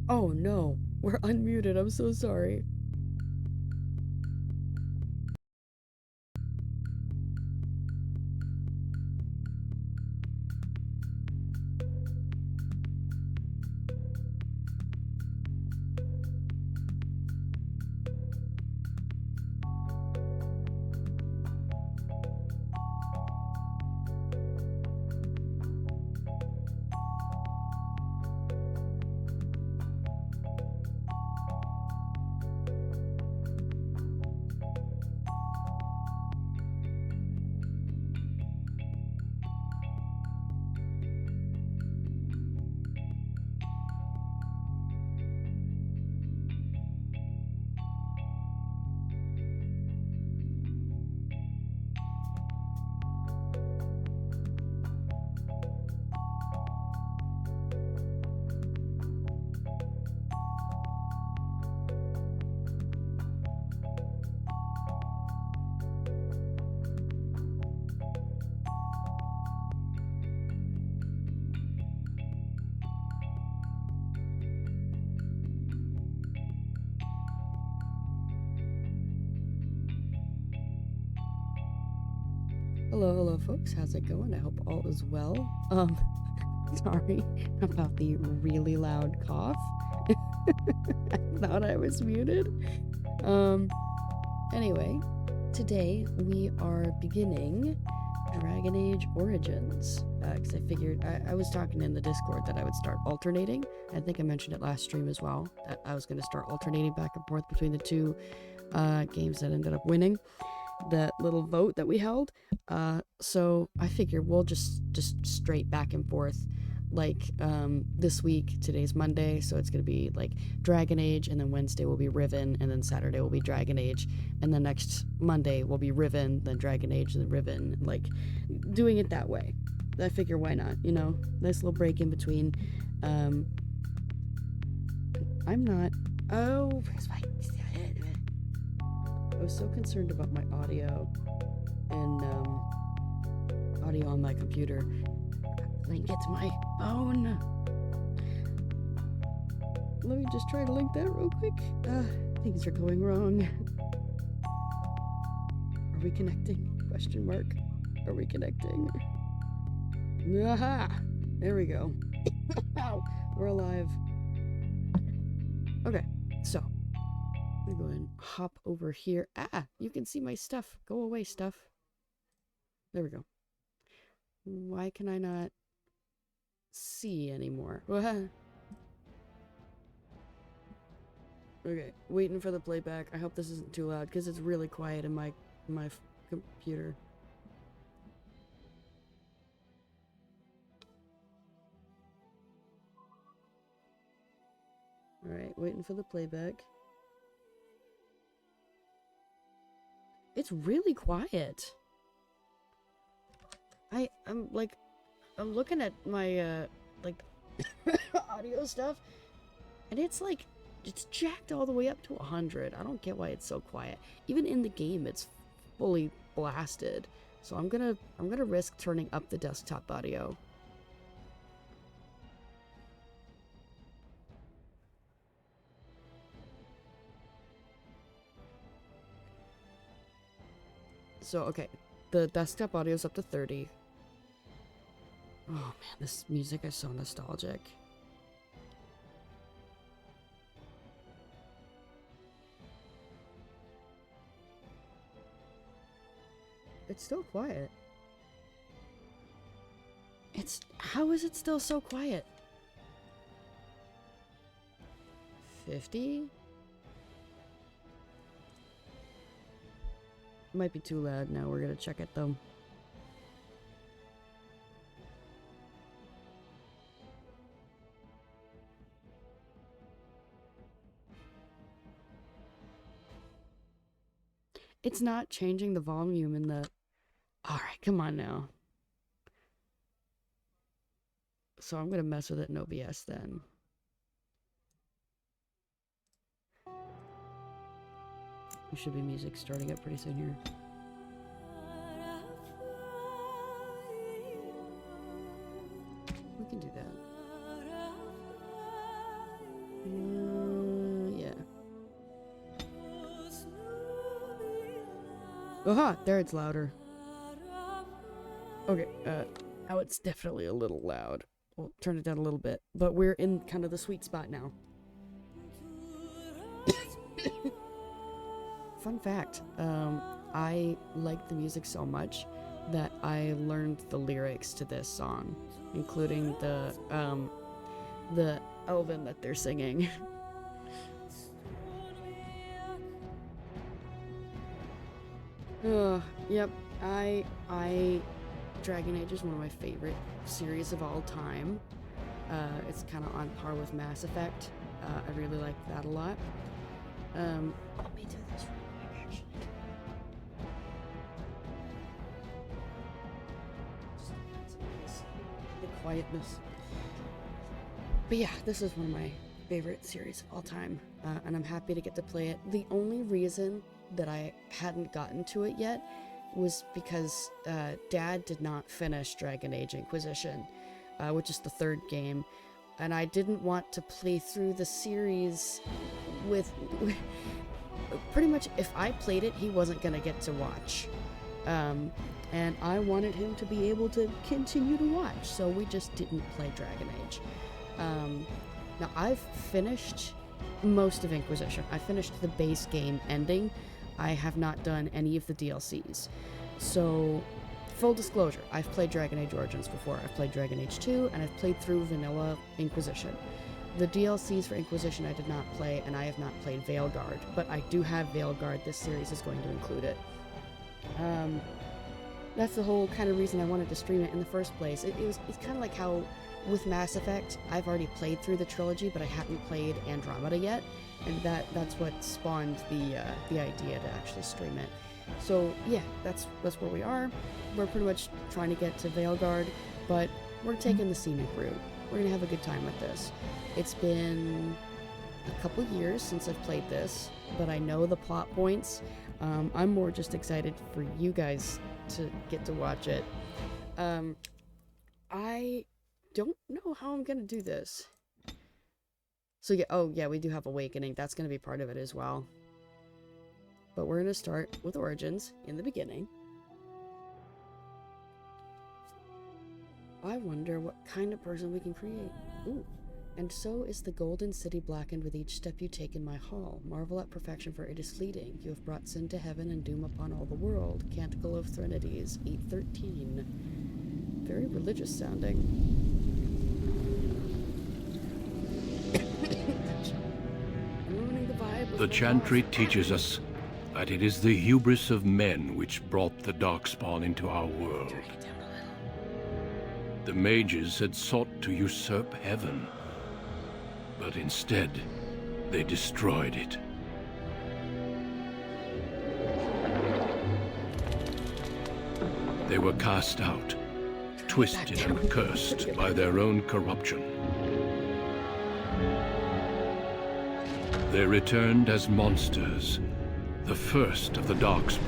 Oh no, we're unmuted. I'm so sorry. Hello, hello, folks. How's it going? I hope all is well. Sorry about the really loud cough. I thought I was muted. Anyway, today we are beginning Dragon Age Origins. Because I figured, I was talking in the Discord that I would start alternating. I think I mentioned it last stream as well, that I was going to start alternating back and forth between the two games that ended up winning that little vote that we held. So I figure we'll just straight back and forth. Like this week, today's Monday, so it's gonna be like Dragon Age, and then Wednesday will be Riven, and then Saturday will be Dragon Age, and then next Monday will be Riven, then Dragon Age, then Riven. Like doing it that way. I figure why not? You know, nice little break in between. I'm not. Oh, where's my? I was so concerned about my audio and audio on my computer. Link it to my phone. Let me just try to link that real quick. Things are going wrong. Are we connecting? Question mark. Are we connecting? Aha! There we go. Ow! We're alive. Okay, so I'm gonna go ahead and hop over here. Ah! You can see my stuff. Go away, stuff. There we go. Why can I not see anymore? Okay, waiting for the playback. I hope this isn't too loud because it's really quiet in my computer. Alright, waiting for the playback. It's really quiet. I'm looking at my like audio stuff, and it's like it's jacked all the way up to 100. I don't get why it's so quiet. Even in the game, it's fully blasted. So I'm gonna risk turning up the desktop audio. So okay, the desktop audio is up to 30. Oh man, this music is so nostalgic. It's still quiet. How is it still so quiet? 50? Might be too loud now. We're gonna check it though. It's not changing the volume in the... Alright, come on now. So I'm gonna mess with it in OBS then. There should be music starting up pretty soon here. We can do that. Aha! There it's louder. Okay, now it's definitely a little loud. We'll turn it down a little bit. But we're in kind of the sweet spot now. Fun fact, I like the music so much that I learned the lyrics to this song, including the Elven that they're singing. Yep, Dragon Age is one of my favorite series of all time. It's kind of on par with Mass Effect. I really like that a lot. Let me do this real quick, actually. Just the quietness. But yeah, this is one of my favorite series of all time, and I'm happy to get to play it. The only reason that I hadn't gotten to it yet was because Dad did not finish Dragon Age Inquisition, which is the third game, and I didn't want to play through the series with pretty much, if I played it, he wasn't gonna get to watch, and I wanted him to be able to continue to watch, so we just didn't play Dragon Age. Now I've finished most of Inquisition. I finished the base game ending. I have not done any of the DLCs. So, full disclosure, I've played Dragon Age Origins before. I've played Dragon Age 2, and I've played through vanilla Inquisition. The DLCs for Inquisition I did not play, and I have not played Veilguard, but I do have Veilguard. This series is going to include it. That's the whole kind of reason I wanted to stream it in the first place. It's kind of like how with Mass Effect, I've already played through the trilogy, but I hadn't played Andromeda yet, and that's what spawned the idea to actually stream it. So yeah, that's where we are. We're pretty much trying to get to Veilguard, but we're taking the scenic route. We're gonna have a good time with this. It's been a couple years since I've played this, but I know the plot points. I'm more just excited for you guys to get to watch it. I don't know how I'm gonna do this. So yeah, oh yeah, we do have Awakening. That's gonna be part of it as well. But we're gonna start with Origins in the beginning. I wonder what kind of person we can create. Ooh. And so is the golden city blackened with each step you take in my hall. Marvel at perfection, for it is fleeting. You have brought sin to heaven and doom upon all the world. Canticle of Threnodies, 8:13. Very religious sounding. I'm ruining the vibe. The chantry teaches us that it is the hubris of men which brought the Darkspawn into our world. The mages had sought to usurp heaven, but instead, they destroyed it. They were cast out, twisted and cursed by their own corruption. They returned as monsters, the first of the Darkspawn.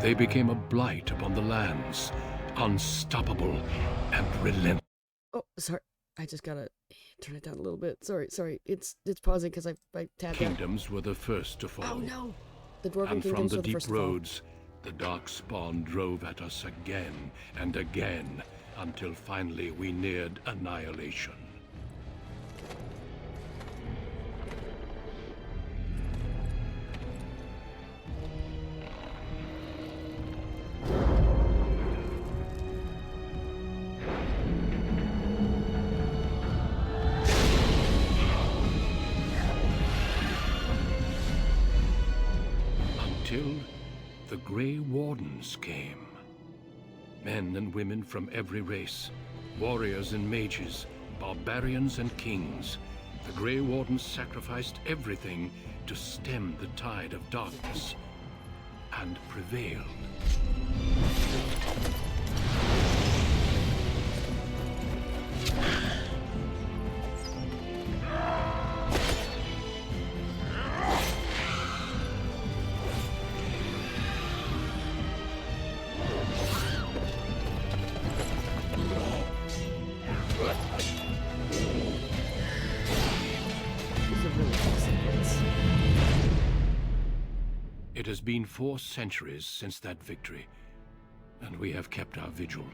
They became a blight upon the lands, unstoppable and relentless. Oh, sorry. I just gotta turn it down a little bit. Sorry. It's pausing because I tabbed Kingdoms were the first to fall. Oh no! The Dwarven And from Kingdoms the were the deep first to fall. roads, the Darkspawn drove at us again and again, until finally we neared annihilation. Until the Grey Wardens came. Men and women from every race, warriors and mages, barbarians and kings. The Grey Wardens sacrificed everything to stem the tide of darkness, and prevailed. It has been 4 centuries since that victory, and we have kept our vigil.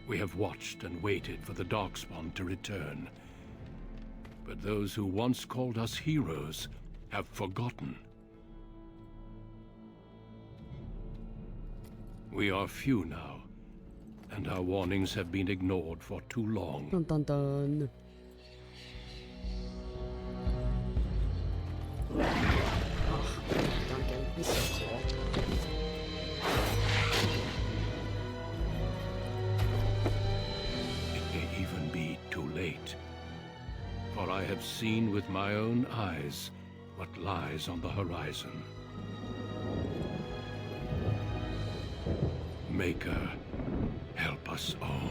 We have watched and waited for the Darkspawn to return. But those who once called us heroes have forgotten. We are few now, and our warnings have been ignored for too long. Dun dun dun. Oh, Duncan, he's so cool. It may even be too late. For I have seen with my own eyes what lies on the horizon. Maker, help us all.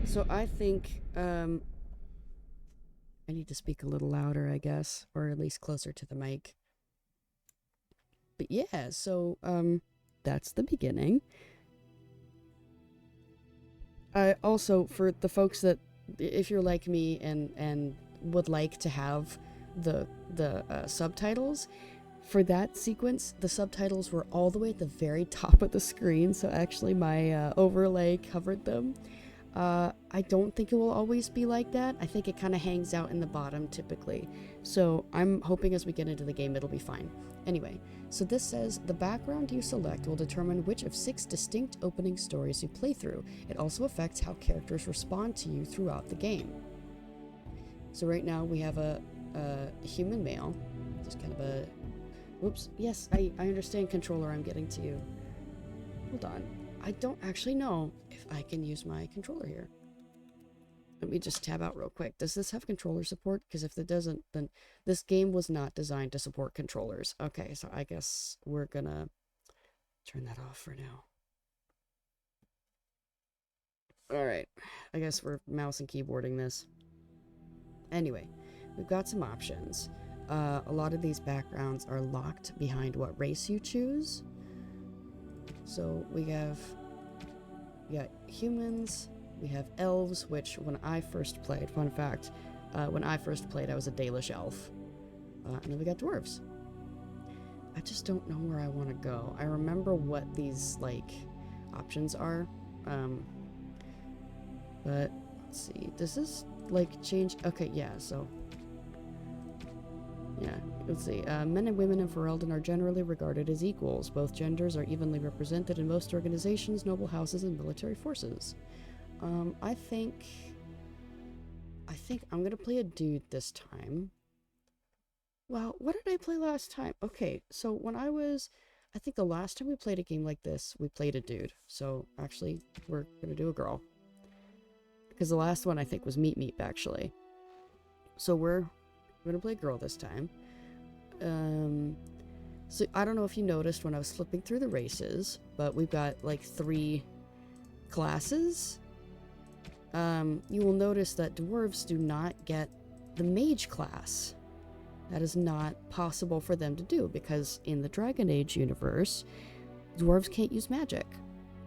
So I think, I need to speak a little louder, I guess, or at least closer to the mic. But yeah, so, that's the beginning. Also, for the folks that, if you're like me and would like to have the subtitles, for that sequence, the subtitles were all the way at the very top of the screen, so actually my overlay covered them. I don't think it will always be like that. I think it kind of hangs out in the bottom typically. So I'm hoping as we get into the game it'll be fine. Anyway, so this says, the background you select will determine which of 6 distinct opening stories you play through. It also affects how characters respond to you throughout the game. So right now we have a human male. Just kind of a... Oops, yes, I understand, controller, I'm getting to you. Hold on. I don't actually know if I can use my controller here. Let me just tab out real quick. Does this have controller support? Because if it doesn't, then this game was not designed to support controllers. Okay, so I guess we're gonna turn that off for now. Alright, I guess we're mouse and keyboarding this. Anyway, we've got some options. A lot of these backgrounds are locked behind what race you choose. So we got humans, we have elves, which when I first played, fun fact, when I first played I was a Dalish elf. And then we got dwarves. I just don't know where I want to go. I remember what these, like, options are. But, let's see, does this, like, change? Okay, yeah, so... Yeah, let's see. Men and women in Ferelden are generally regarded as equals. Both genders are evenly represented in most organizations, noble houses, and military forces. I think I'm gonna play a dude this time. Wow, what did I play last time? Okay, so I think the last time we played a game like this, we played a dude. So, actually, we're gonna do a girl. Because the last one, I think, was Meep Meep, actually. So we're gonna play a girl this time. So I don't know if you noticed when I was flipping through the races, but we've got like 3 classes. You will notice that dwarves do not get the mage class. That is not possible for them to do because in the Dragon Age universe, dwarves can't use magic.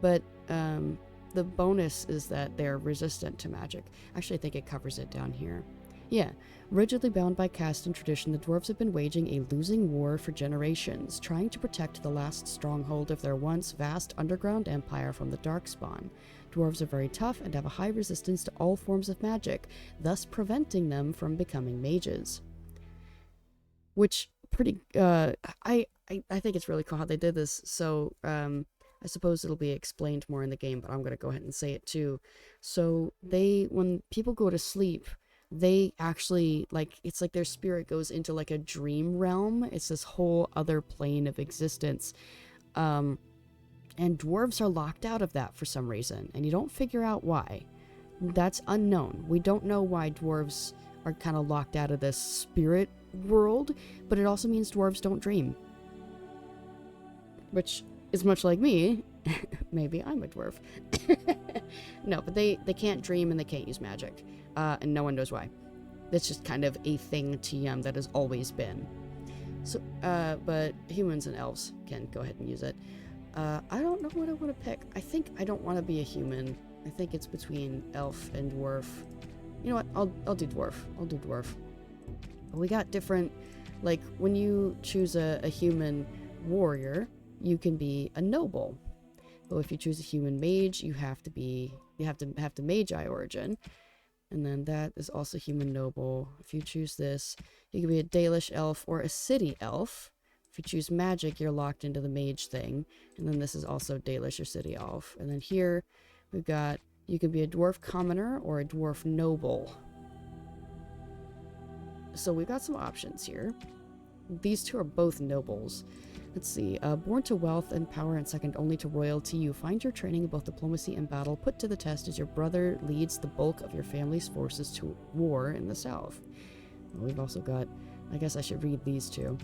But the bonus is that they're resistant to magic. Actually, I think it covers it down here. Yeah, rigidly bound by caste and tradition, the dwarves have been waging a losing war for generations, trying to protect the last stronghold of their once vast underground empire from the Darkspawn. Dwarves are very tough and have a high resistance to all forms of magic, thus preventing them from becoming mages. Which, pretty, I think it's really cool how they did this, so, I suppose it'll be explained more in the game, but I'm gonna go ahead and say it too. So, when people go to sleep, they actually, like, it's like their spirit goes into, like, a dream realm. It's this whole other plane of existence. And dwarves are locked out of that for some reason, and you don't figure out why. That's unknown. We don't know why dwarves are kind of locked out of this spirit world, but it also means dwarves don't dream. Which is much like me. Maybe I'm a dwarf. No, but they can't dream and they can't use magic. And no one knows why. That's just kind of a thing TM that has always been. So, but humans and elves can go ahead and use it. I don't know what I want to pick. I think I don't want to be a human. I think it's between elf and dwarf. You know what? I'll do dwarf. I'll do dwarf. We got different Like, when you choose a human warrior, you can be a noble. But if you choose a human mage, you have to magi origin. And then that is also human noble. If you choose this, you can be a Dalish elf or a city elf. If you choose magic, you're locked into the mage thing. And then this is also Dalish or city elf. And then here, we've got, you can be a dwarf commoner or a dwarf noble. So we've got some options here. These two are both nobles. Let's see. Born to wealth and power and second only to royalty, you find your training in both diplomacy and battle put to the test as your brother leads the bulk of your family's forces to war in the south. Well, we've also got, I guess I should read these two.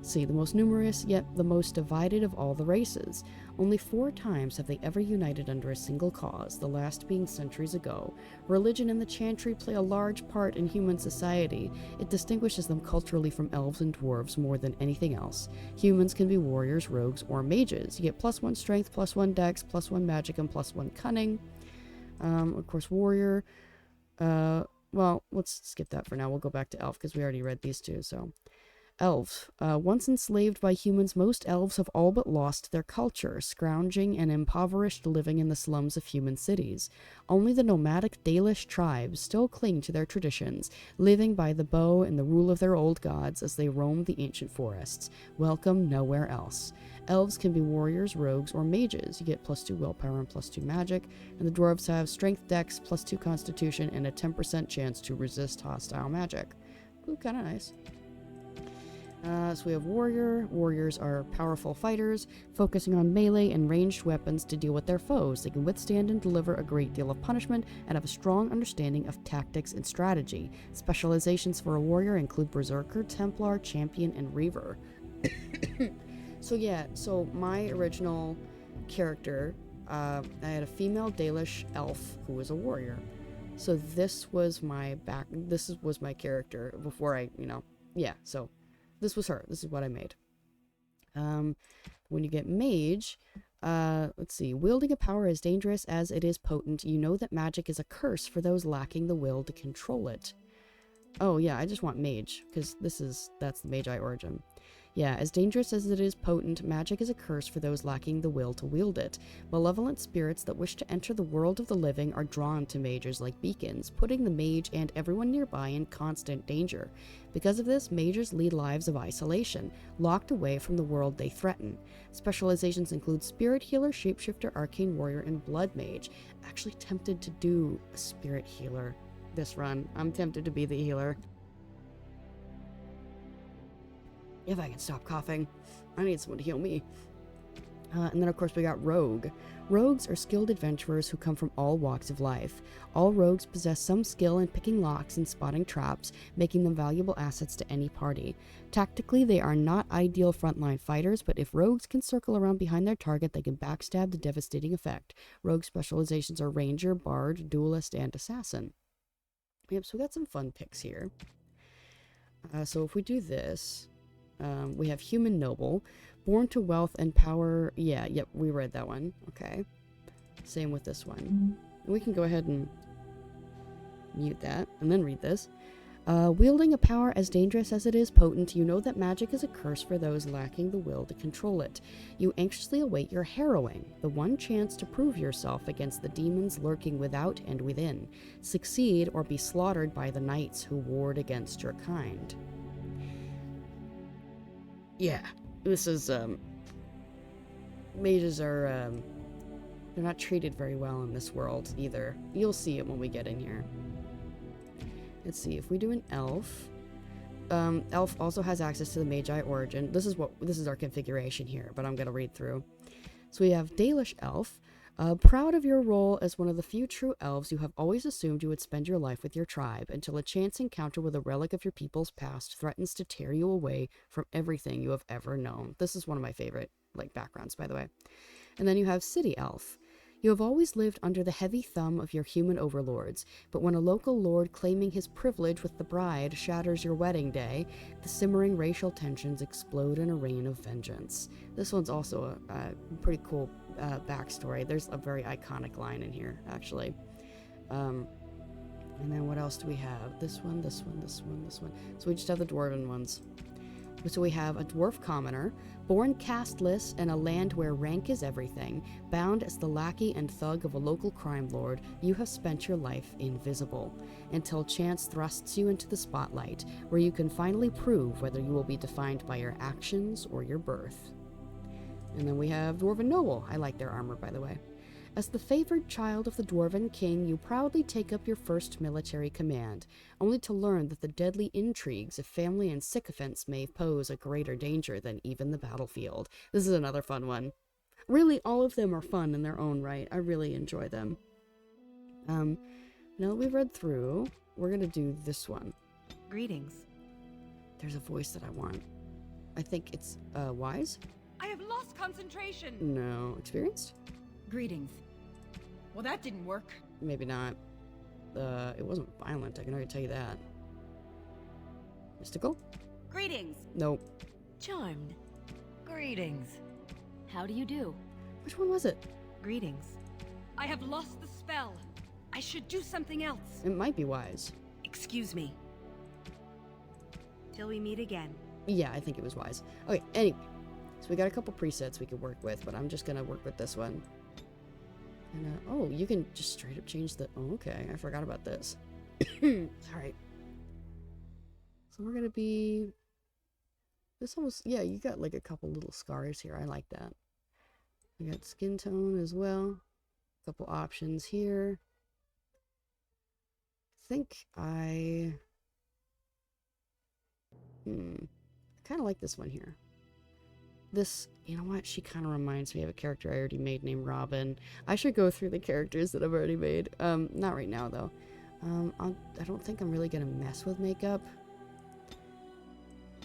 See, the most numerous, yet the most divided of all the races. Only 4 times have they ever united under a single cause, the last being centuries ago. Religion and the chantry play a large part in human society. It distinguishes them culturally from elves and dwarves more than anything else. Humans can be warriors, rogues, or mages. You get +1 strength, +1 dex, +1 magic, and +1 cunning. Of course, warrior. Well, let's skip that for now. We'll go back to elf because we already read these two, so... Elves. Once enslaved by humans, most elves have all but lost their culture, scrounging and impoverished living in the slums of human cities. Only the nomadic Dalish tribes still cling to their traditions, living by the bow and the rule of their old gods as they roam the ancient forests. Welcome nowhere else. Elves can be warriors, rogues, or mages. You get +2 willpower and +2 magic, and the dwarves have strength, dex, +2 constitution, and a 10% chance to resist hostile magic. Ooh, kinda nice. So we have warrior. Warriors are powerful fighters, focusing on melee and ranged weapons to deal with their foes. They can withstand and deliver a great deal of punishment and have a strong understanding of tactics and strategy. Specializations for a warrior include Berserker, Templar, Champion, and Reaver. So my original character, I had a female Dalish elf who was a warrior. So this was my character before so this was her. This is what I made. When you get mage, let's see. Wielding a power as dangerous as it is potent, you know that magic is a curse for those lacking the will to control it. Oh yeah, I just want mage, because that's the magi origin. Yeah, as dangerous as it is potent, magic is a curse for those lacking the will to wield it. Malevolent spirits that wish to enter the world of the living are drawn to mages like beacons, putting the mage and everyone nearby in constant danger. Because of this, mages lead lives of isolation, locked away from the world they threaten. Specializations include spirit healer, shapeshifter, arcane warrior, and blood mage. Actually tempted to do a spirit healer this run. I'm tempted to be the healer. If I can stop coughing. I need someone to heal me. And then, of course, we got rogue. Rogues are skilled adventurers who come from all walks of life. All rogues possess some skill in picking locks and spotting traps, making them valuable assets to any party. Tactically, they are not ideal frontline fighters, but if rogues can circle around behind their target, they can backstab to devastating effect. Rogue specializations are ranger, bard, duelist, and assassin. Yep, so we got some fun picks here. So if we do this... we have human noble, born to wealth and power. Yep, we read that one. Okay. Same with this one. We can go ahead and mute that and then read this. Wielding a power as dangerous as it is potent, you know that magic is a curse for those lacking the will to control it. You anxiously await your harrowing, the one chance to prove yourself against the demons lurking without and within. Succeed or be slaughtered by the knights who ward against your kind. Yeah, this is, mages are, they're not treated very well in this world, either. You'll see it when we get in here. Let's see, if we do an elf, elf also has access to the magi origin. This is our configuration here, but I'm gonna read through. So we have Dalish elf. Proud of your role as one of the few true elves, you have always assumed you would spend your life with your tribe until a chance encounter with a relic of your people's past threatens to tear you away from everything you have ever known. This is one of my favorite, backgrounds, by the way. And then you have city elf. You have always lived under the heavy thumb of your human overlords, but when a local lord claiming his privilege with the bride shatters your wedding day, the simmering racial tensions explode in a rain of vengeance. This one's also a pretty cool backstory. There's a very iconic line in here, actually. And then what else do we have? This one, this one, this one, this one. So we just have the dwarven ones. So we have a dwarf commoner, born casteless in a land where rank is everything, bound as the lackey and thug of a local crime lord, you have spent your life invisible, until chance thrusts you into the spotlight, where you can finally prove whether you will be defined by your actions or your birth. And then we have Dwarven Noble. I like their armor, by the way. As the favored child of the Dwarven King, you proudly take up your first military command, only to learn that the deadly intrigues of family and sycophants may pose a greater danger than even the battlefield. This is another fun one. Really, all of them are fun in their own right. I really enjoy them. Now that we've read through, we're going to do this one. Greetings. There's a voice that I want. I think it's, wise? I have lost concentration. No. Experienced? Greetings. Well, that didn't work. Maybe not. It wasn't violent, I can already tell you that. Mystical? Greetings. Nope. Charmed. Greetings. How do you do? Which one was it? Greetings. I have lost the spell. I should do something else. It might be wise. Excuse me. Till we meet again. Yeah, I think it was wise. Okay, anyway. So we got a couple presets we could work with, but I'm just gonna work with this one. And, oh, you can just straight up change the... Oh, okay, I forgot about this. Alright. So we're gonna be... This almost... Yeah, you got like a couple little scars here. I like that. We got skin tone as well. A couple options here. I think I kind of like this one here. This, you know what? She kind of reminds me of a character I already made named Robin. I should go through the characters that I've already made. Not right now though. I don't think I'm really gonna mess with makeup.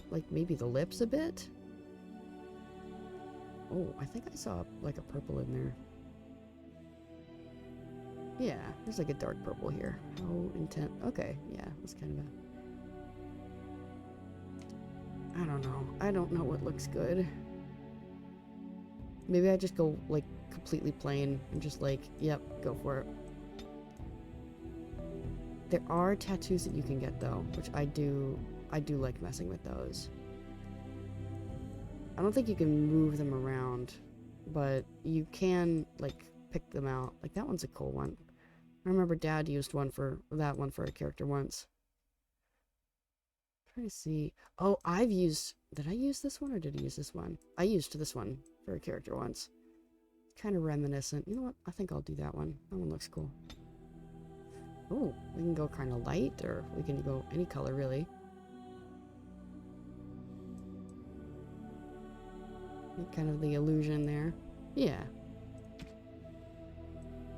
Like maybe the lips a bit. Oh, I think I saw like a purple in there. Yeah, there's like a dark purple here. Oh, intent. Okay, yeah, that's kind of a... I don't know. I don't know what looks good. Maybe I just go like completely plain and just like, yep, go for it. There are tattoos that you can get though, which I do like messing with those. I don't think you can move them around, but you can like pick them out. Like that one's a cool one. I remember Dad used that one for a character once. I'm trying to see. Oh, did I use this one or did he use this one? I used this one for a character once. Kind of reminiscent. You know what? I think I'll do that one. That one looks cool. Oh, we can go kind of light or we can go any color really. Kind of the illusion there. Yeah.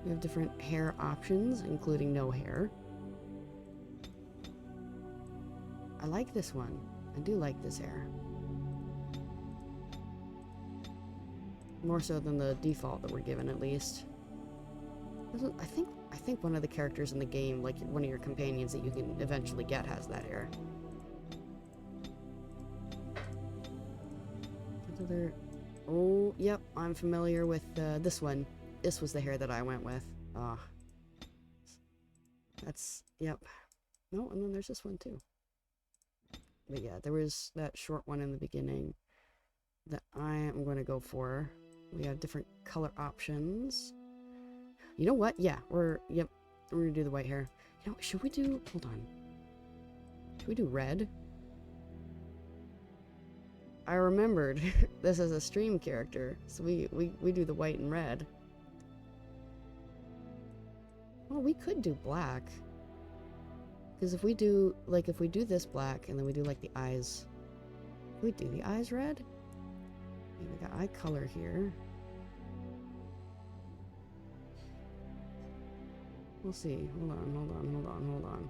We have different hair options, including no hair. I like this one. I do like this hair. More so than the default that we're given, at least. I think one of the characters in the game, like one of your companions that you can eventually get, has that hair. Oh, yep, I'm familiar with this one. This was the hair that I went with. Ah. That's, yep. No, and then there's this one too. But yeah, there was that short one in the beginning that I am going to go for. We have different color options. You know what? Yeah, we're going to do the white hair. You know, should we do, hold on. Should we do red? I remembered this is a stream character, so we do the white and red. Well, we could do black. Because if we do this black and then we do like the eyes, we do the eyes red? Okay, we got eye color here. We'll see. Hold on.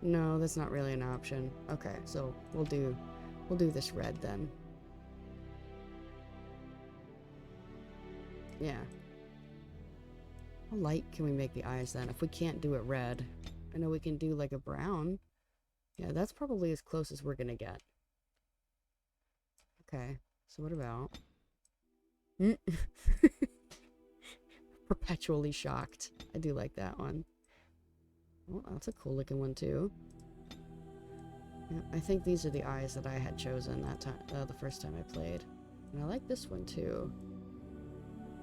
No, that's not really an option. Okay, so we'll do this red then. Yeah. How light can we make the eyes then? If we can't do it red, I know we can do like a brown. Yeah, that's probably as close as we're gonna get. Okay, so what about... Perpetually shocked. I do like that one. Oh, that's a cool looking one too. Yeah, I think these are the eyes that I had chosen that time, the first time I played. And I like this one too.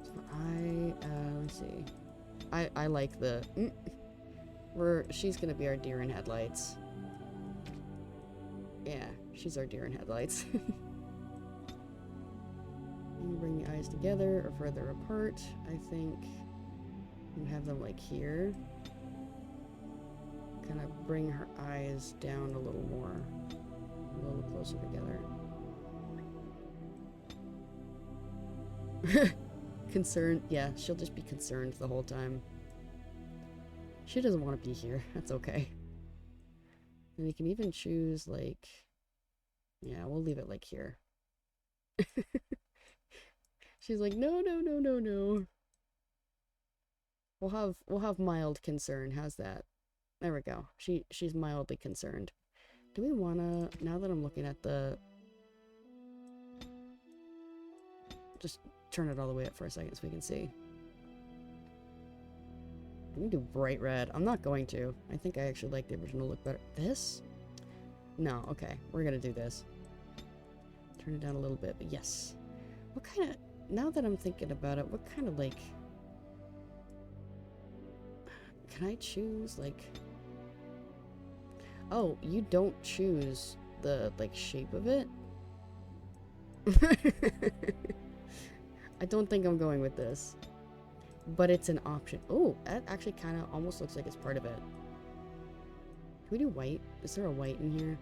So let's see. I like the, she's gonna be our deer in headlights. Yeah, she's our deer in headlights. You bring the eyes together or further apart. I think you have them like here. Kind of bring her eyes down a little more. A little closer together. Concerned. Yeah, she'll just be concerned the whole time. She doesn't want to be here. That's okay. And you can even choose like... Yeah, we'll leave it like here. She's like, no, no, no, no, no. We'll have mild concern. How's that? There we go. She's mildly concerned. Do we wanna, now that I'm looking at the, just turn it all the way up for a second so we can see. We can do bright red. I'm not going to. I think I actually like the original look better. This? No, okay. We're gonna do this. Turn it down a little bit, but yes. What kind of, now that I'm thinking about it, what kind of like, can I choose like, oh, you don't choose the like shape of it? I don't think I'm going with this, but it's an option. Oh, that actually kind of almost looks like it's part of it. Can we do white? Is there a white in here?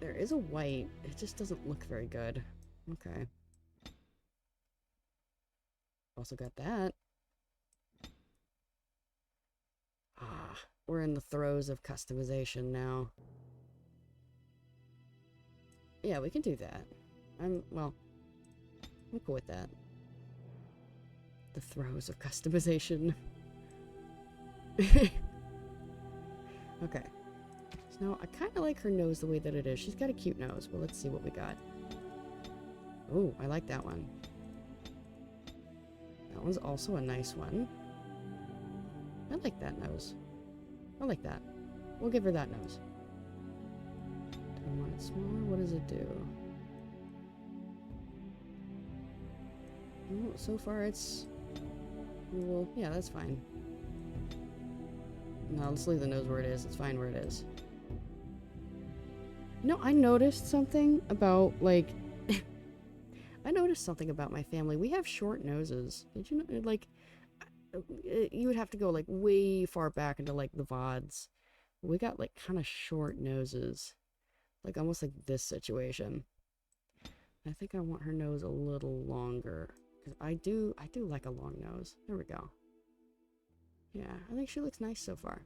There is a white. It just doesn't look very good. Okay. Also got that. Ah, we're in the throes of customization now. Yeah, we can do that. I'm cool with that. The throes of customization. Okay. So now I kind of like her nose the way that it is. She's got a cute nose. Well, let's see what we got. Oh, I like that one. That one's also a nice one. I like that nose. I like that. We'll give her that nose. Do I want it smaller? What does it do? Oh, so far it's... Well, yeah, that's fine. No, let's leave the nose where it is. It's fine where it is. No, I noticed something about, like... I noticed something about my family. We have short noses. Did you know? Like, you would have to go, like, way far back into, like, the VODs. We got, like, kind of short noses. Like, almost like this situation. I think I want her nose a little longer. Because I do like a long nose. There we go. Yeah, I think she looks nice so far.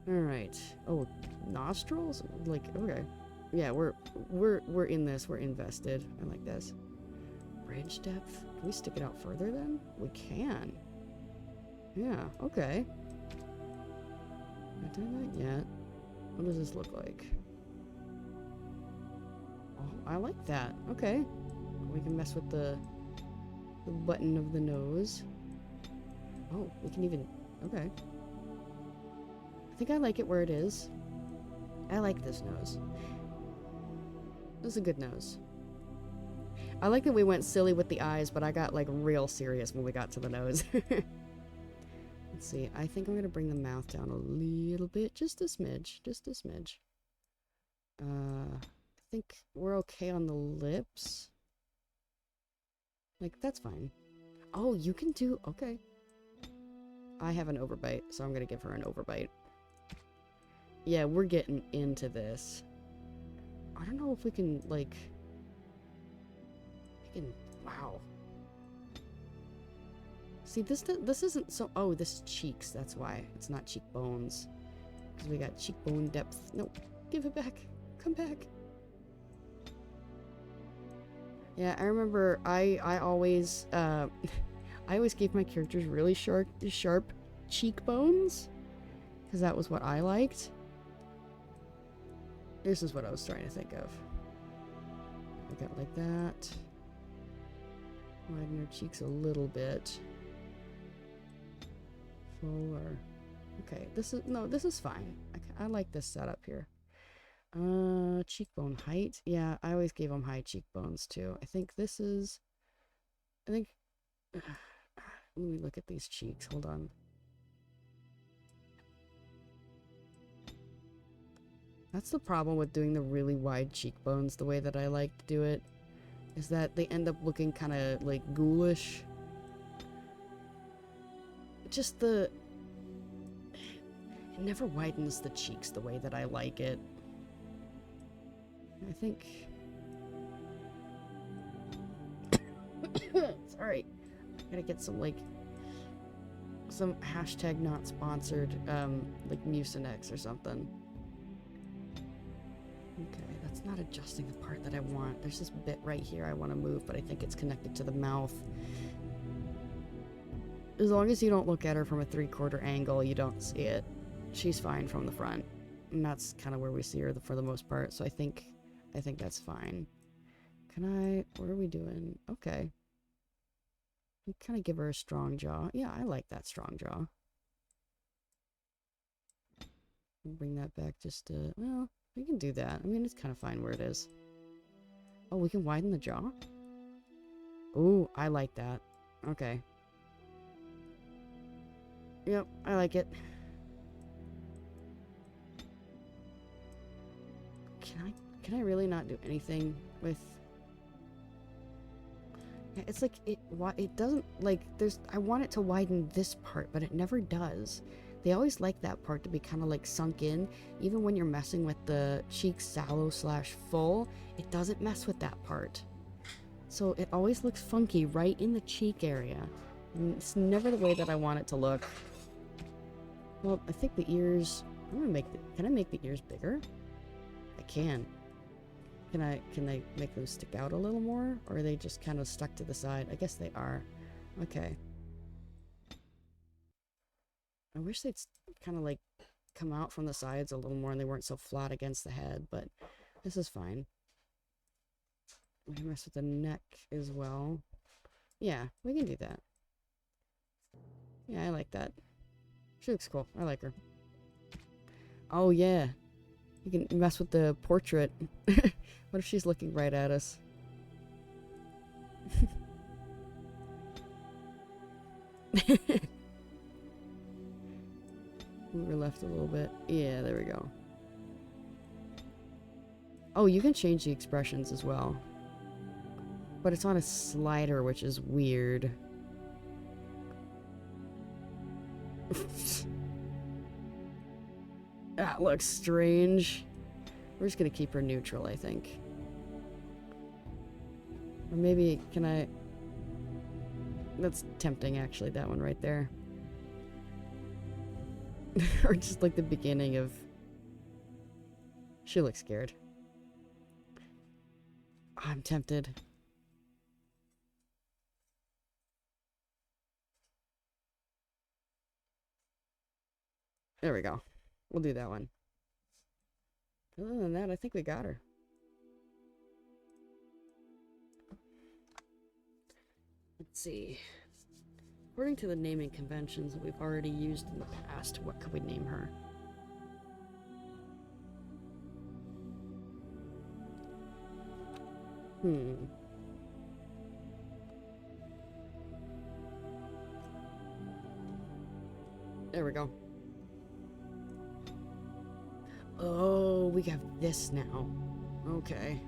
Alright. Oh, nostrils? Like, okay. Yeah, we're in this. We're invested. I like this. Bridge depth? Can we stick it out further then? We can. Yeah, okay. Not doing that yet. What does this look like? Oh, I like that. Okay. We can mess with the button of the nose. Oh, we can even... Okay. I think I like it where it is. I like this nose. This is a good nose. I like that we went silly with the eyes, but I got, like, real serious when we got to the nose. Let's see. I think I'm going to bring the mouth down a little bit. Just a smidge. Just a smidge. I think we're okay on the lips. Like, that's fine. Oh, you can do... Okay. I have an overbite, so I'm going to give her an overbite. Yeah, we're getting into this. I don't know if we can, like... We can... Wow. See, this isn't so... Oh, this is cheeks. That's why. It's not cheekbones. Because we got cheekbone depth. No, give it back. Come back. Yeah, I remember I always... I always gave my characters really sharp cheekbones. Because that was what I liked. This is what I was trying to think of. I got like that. Widen her cheeks a little bit. Fuller. Okay, this is fine. I like this setup here. Cheekbone height. Yeah, I always gave them high cheekbones too. I think this is. I think. Let me look at these cheeks. Hold on. That's the problem with doing the really wide cheekbones the way that I like to do it. Is that they end up looking kind of like ghoulish. Just the. It never widens the cheeks the way that I like it. I think. Sorry. I gotta get some, like. Some hashtag not sponsored, like Mucinex or something. Okay, that's not adjusting the part that I want. There's this bit right here I want to move, but I think it's connected to the mouth. As long as you don't look at her from a 3/4 angle, you don't see it. She's fine from the front. And that's kind of where we see her for the most part, so I think that's fine. What are we doing? Okay. Kind of give her a strong jaw. Yeah, I like that strong jaw. Bring that back just to, well, we can do that. I mean, it's kind of fine where it is. Oh, we can widen the jaw? Ooh, I like that. Okay. Yep, I like it. Can I really not do anything with... Yeah, it's like, it doesn't, like, I want it to widen this part, but it never does. They always like that part to be kind of like sunk in. Even when you're messing with the cheek sallow/full, it doesn't mess with that part. So it always looks funky right in the cheek area. And it's never the way that I want it to look. Well, I think the ears, can I make the ears bigger? I can. Can I make them stick out a little more? Or are they just kind of stuck to the side? I guess they are. Okay. I wish they'd kind of like come out from the sides a little more and they weren't so flat against the head, but this is fine. We can mess with the neck as well. Yeah, we can do that. Yeah, I like that. She looks cool. I like her. Oh, yeah. You can mess with the portrait. What if she's looking right at us? Move her left a little bit. Yeah, there we go. Oh, you can change the expressions as well. But it's on a slider, which is weird. That looks strange. We're just gonna keep her neutral, I think. Or maybe, can I... That's tempting, actually, that one right there. Or just like the beginning of... She looks scared. I'm tempted. There we go. We'll do that one. Other than that, I think we got her. Let's see. According to the naming conventions that we've already used in the past, what could we name her? There we go. Oh, we have this now. Okay.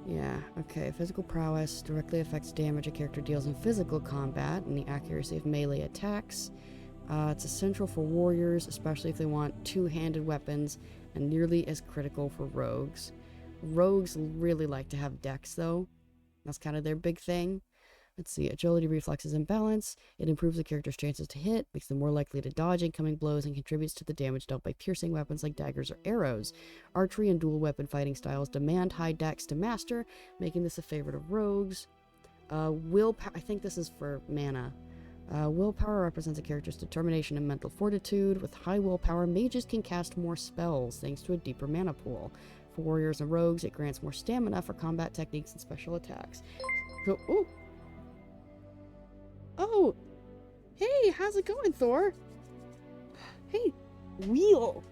Yeah, okay. Physical prowess directly affects damage a character deals in physical combat and the accuracy of melee attacks. It's essential for warriors, especially if they want two-handed weapons, and nearly as critical for rogues. Rogues really like to have dex, though. That's kind of their big thing. Let's see, agility, reflexes, and balance. It improves the character's chances to hit, makes them more likely to dodge incoming blows, and contributes to the damage dealt by piercing weapons like daggers or arrows. Archery and dual weapon fighting styles demand high dex to master, making this a favorite of rogues. Willpower, I think this is for mana. Willpower represents a character's determination and mental fortitude. With high willpower, mages can cast more spells thanks to a deeper mana pool. For warriors and rogues, it grants more stamina for combat techniques and special attacks. So, ooh! Oh, hey, how's it going, Thor? Hey, Wheel.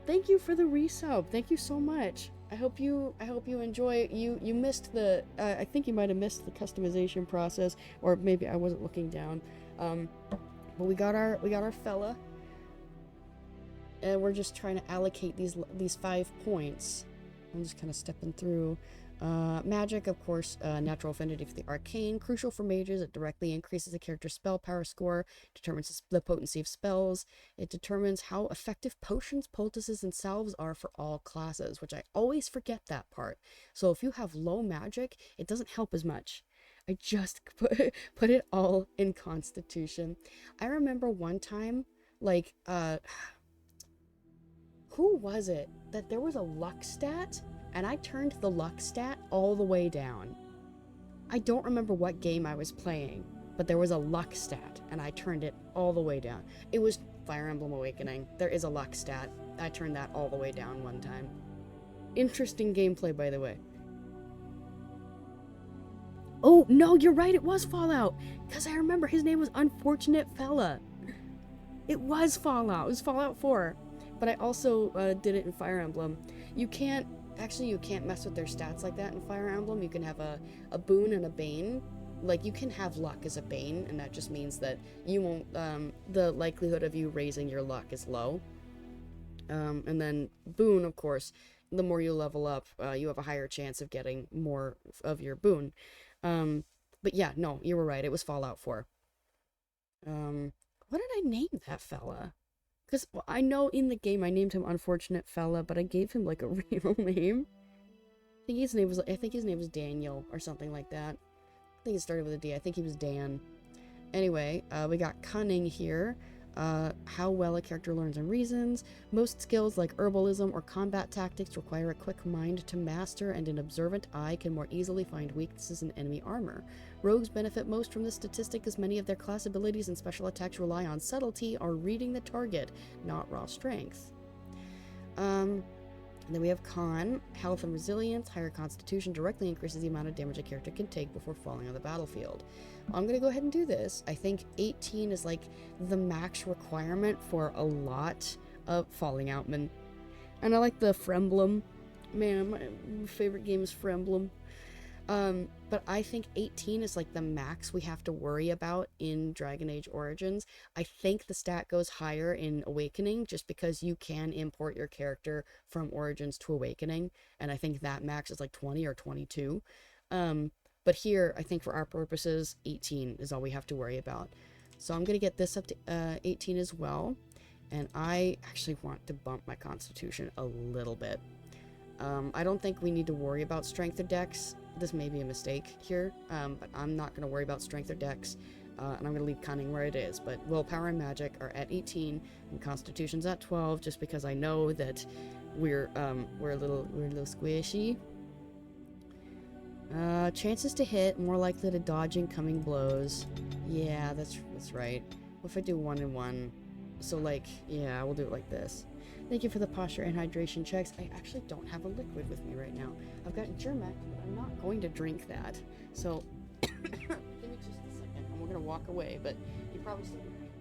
Thank you for the resub. Thank you so much. I hope you enjoy. You missed the. I think you might have missed the customization process, or maybe I wasn't looking down. But we got our fella, and we're just trying to allocate these 5 points. I'm just kind of stepping through. Magic, of course, natural affinity for the arcane, crucial for mages. It directly increases a character's spell power score, determines the potency of spells. It determines how effective potions, poultices, and salves are for all classes, which I always forget that part. So if you have low magic, it doesn't help as much. I just put it all in Constitution. I remember one time, like, who was it? That there was a luck stat, and I turned the luck stat all the way down. I don't remember what game I was playing, but there was a luck stat, and I turned it all the way down. It was Fire Emblem Awakening. There is a luck stat. I turned that all the way down one time. Interesting gameplay, by the way. Oh, no, you're right, it was Fallout, because I remember his name was Unfortunate Fella. It was Fallout. It was Fallout 4. But I also did it in Fire Emblem. You can't mess with their stats like that in Fire Emblem. You can have a boon and a bane. Like, you can have luck as a bane, and that just means that you won't, the likelihood of you raising your luck is low. And then boon, of course, the more you level up, you have a higher chance of getting more of your boon. But yeah, no, you were right. It was Fallout 4. What did I name that fella? Because I know in the game I named him Unfortunate Fella, but I gave him like a real name. I think his name was Daniel or something like that. I think it started with a D. I think he was Dan. Anyway, we got Cunning here. How well a character learns and reasons. Most skills like herbalism or combat tactics require a quick mind to master, and an observant eye can more easily find weaknesses in enemy armor. Rogues benefit most from this statistic, as many of their class abilities and special attacks rely on subtlety or reading the target, not raw strength. And then we have Con, health and resilience. Higher constitution directly increases the amount of damage a character can take before falling on the battlefield. I'm going to go ahead and do this. I think 18 is like the max requirement for a lot of Falling Outman. And I like the Fremblem. Man, my favorite game is Fremblem. But I think 18 is like the max we have to worry about in Dragon Age Origins. I think the stat goes higher in Awakening just because you can import your character from Origins to Awakening, and I think that max is like 20 or 22. But here, I think for our purposes, 18 is all we have to worry about. So I'm going to get this up to 18 as well, and I actually want to bump my Constitution a little bit. I don't think we need to worry about Strength or Dex. This may be a mistake here, but I'm not going to worry about Strength or Dex, and I'm going to leave Cunning where it is. But Willpower and Magic are at 18, and Constitution's at 12, just because I know that we're a little squishy. Chances to hit, more likely to dodge incoming blows. Yeah, that's right. What if I do 1 and 1? So like, yeah, we'll do it like this. Thank you for the posture and hydration checks. I actually don't have a liquid with me right now. I've got Germac, but I'm not going to drink that. So, give me just a second, and we're going to walk away, but you probably still can drink.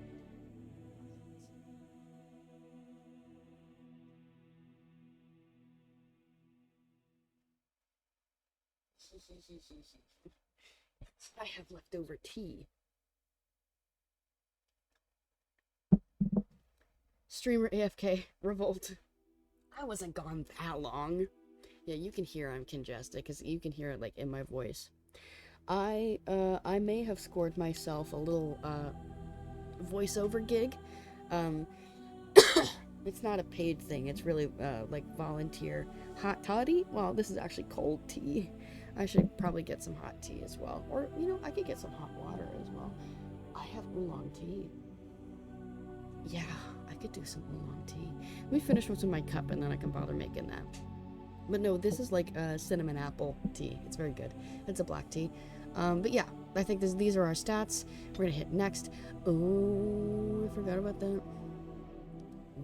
I have leftover tea. Streamer AFK, Revolt. I wasn't gone that long. Yeah, you can hear I'm congested, because you can hear it, like, in my voice. I may have scored myself a little, voiceover gig. It's not a paid thing, it's really, like, volunteer. Hot toddy? Well, this is actually cold tea. I should probably get some hot tea as well. Or, you know, I could get some hot water as well. I have oolong tea. Yeah, I could do some oolong tea. Let me finish what's in my cup and then I can bother making that. But no, this is like cinnamon apple tea. It's very good. It's a black tea. But yeah, I think these are our stats. We're gonna hit next. Oh, I forgot about that.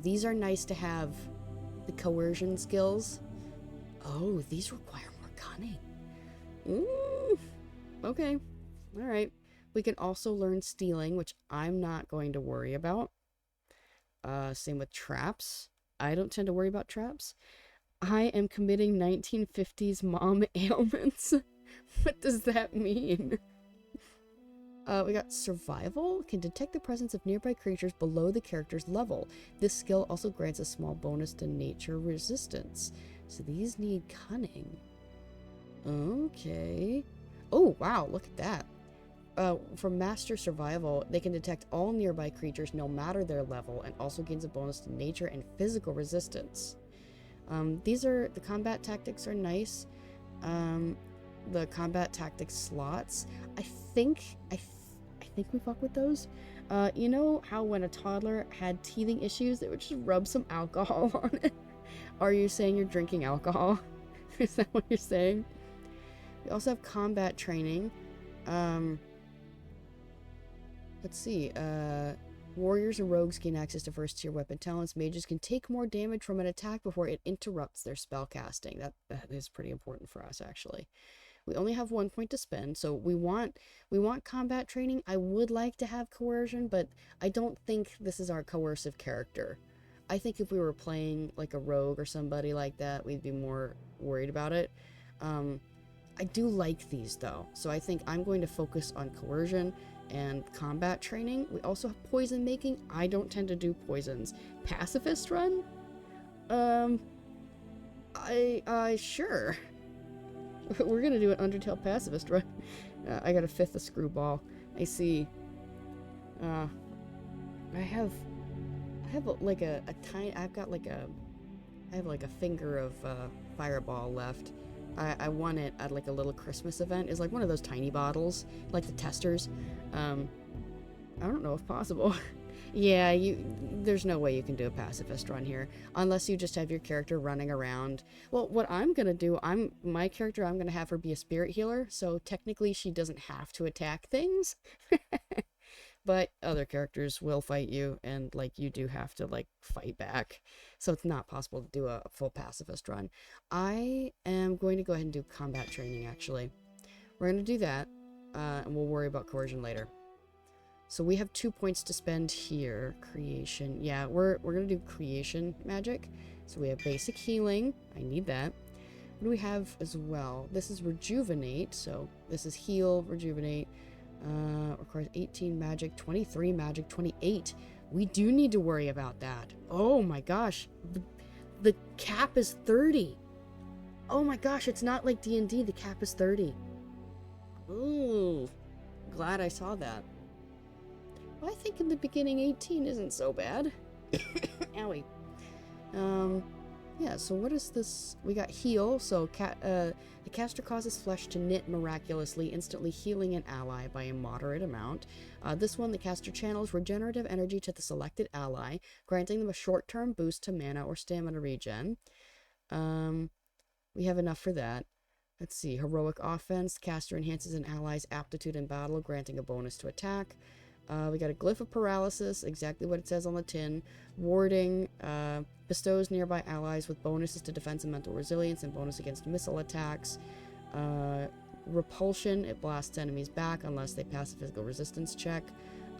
These are nice to have. The coercion skills. Oh, these require more cunning. Ooh. Okay. Alright. We can also learn stealing, which I'm not going to worry about. Same with traps. I don't tend to worry about traps. I am committing 1950s mom ailments. What does that mean? We got survival. Can detect the presence of nearby creatures below the character's level. This skill also grants a small bonus to nature resistance. So these need cunning. Okay. Oh, wow, look at that. From Master Survival, they can detect all nearby creatures no matter their level, and also gains a bonus to nature and physical resistance. The combat tactics are nice. The combat tactics slots, I think we fuck with those. You know how when a toddler had teething issues, they would just rub some alcohol on it? Are you saying you're drinking alcohol? Is that what you're saying? We also have combat training. Let's see. Warriors and rogues gain access to first tier weapon talents. Mages can take more damage from an attack before it interrupts their spell casting. That is pretty important for us, actually. We only have 1 point to spend, so we want combat training. I would like to have coercion, but I don't think this is our coercive character. I think if we were playing like a rogue or somebody like that, we'd be more worried about it. I do like these though, so I think I'm going to focus on coercion and combat training. We also have poison making. I don't tend to do poisons. Pacifist run? Sure. We're gonna do an Undertale pacifist run. I got a fifth of screwball. I see. I have like a tiny. I have like a finger of fireball left. I won it at like a little Christmas event. It's like one of those tiny bottles, like the testers. I don't know if possible. Yeah, there's no way you can do a pacifist run here unless you just have your character running around. Well, what I'm gonna do, my character, I'm gonna have her be a spirit healer, so technically she doesn't have to attack things. But other characters will fight you, and like you do have to like fight back. So it's not possible to do a full pacifist run. I am going to go ahead and do combat training, actually. We're going to do that, and we'll worry about coercion later. So we have 2 points to spend here. Creation. Yeah, we're going to do creation magic. So we have basic healing. I need that. What do we have as well? This is rejuvenate. So this is heal, rejuvenate. Requires 18 magic, 23 magic, 28. We do need to worry about that. Oh my gosh. The cap is 30. Oh my gosh, it's not like D&D. The cap is 30. Ooh. Glad I saw that. Well, I think in the beginning 18 isn't so bad. Owie. Yeah, so what is this? We got heal, so the caster causes flesh to knit miraculously, instantly healing an ally by a moderate amount. This one, the caster channels regenerative energy to the selected ally, granting them a short-term boost to mana or stamina regen. We have enough for that. Let's see, heroic offense, caster enhances an ally's aptitude in battle, granting a bonus to attack. We got a glyph of paralysis, exactly what it says on the tin. Warding, bestows nearby allies with bonuses to defense and mental resilience and bonus against missile attacks. Repulsion, it blasts enemies back unless they pass a physical resistance check.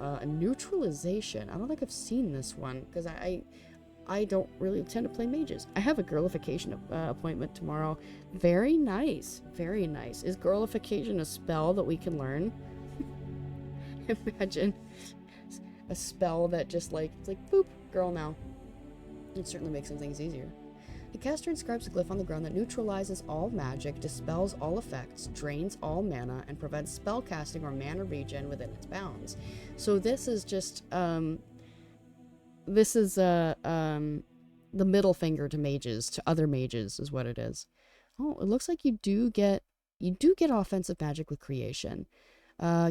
A neutralization, I don't think I've seen this one, because I don't really tend to play mages. I have a girlification appointment tomorrow. Very nice, very nice. Is girlification a spell that we can learn? Imagine a spell that just like, it's like, boop, girl now. It certainly makes some things easier. The caster inscribes a glyph on the ground that neutralizes all magic, dispels all effects, drains all mana, and prevents spell casting or mana regen within its bounds. So this is just, the middle finger to mages, to other mages is what it is. Oh, it looks like you do get offensive magic with creation.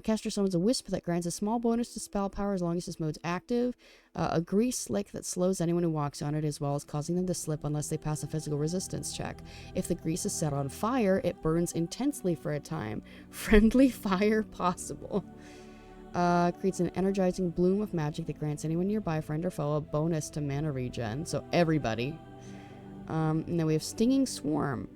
Caster summons a wisp that grants a small bonus to spell power as long as this mode's active. A grease slick that slows anyone who walks on it, as well as causing them to slip unless they pass a physical resistance check. If the grease is set on fire, it burns intensely for a time. Friendly fire possible. Creates an energizing bloom of magic that grants anyone nearby, friend or foe, a bonus to mana regen. So everybody. And then we have Stinging Swarm.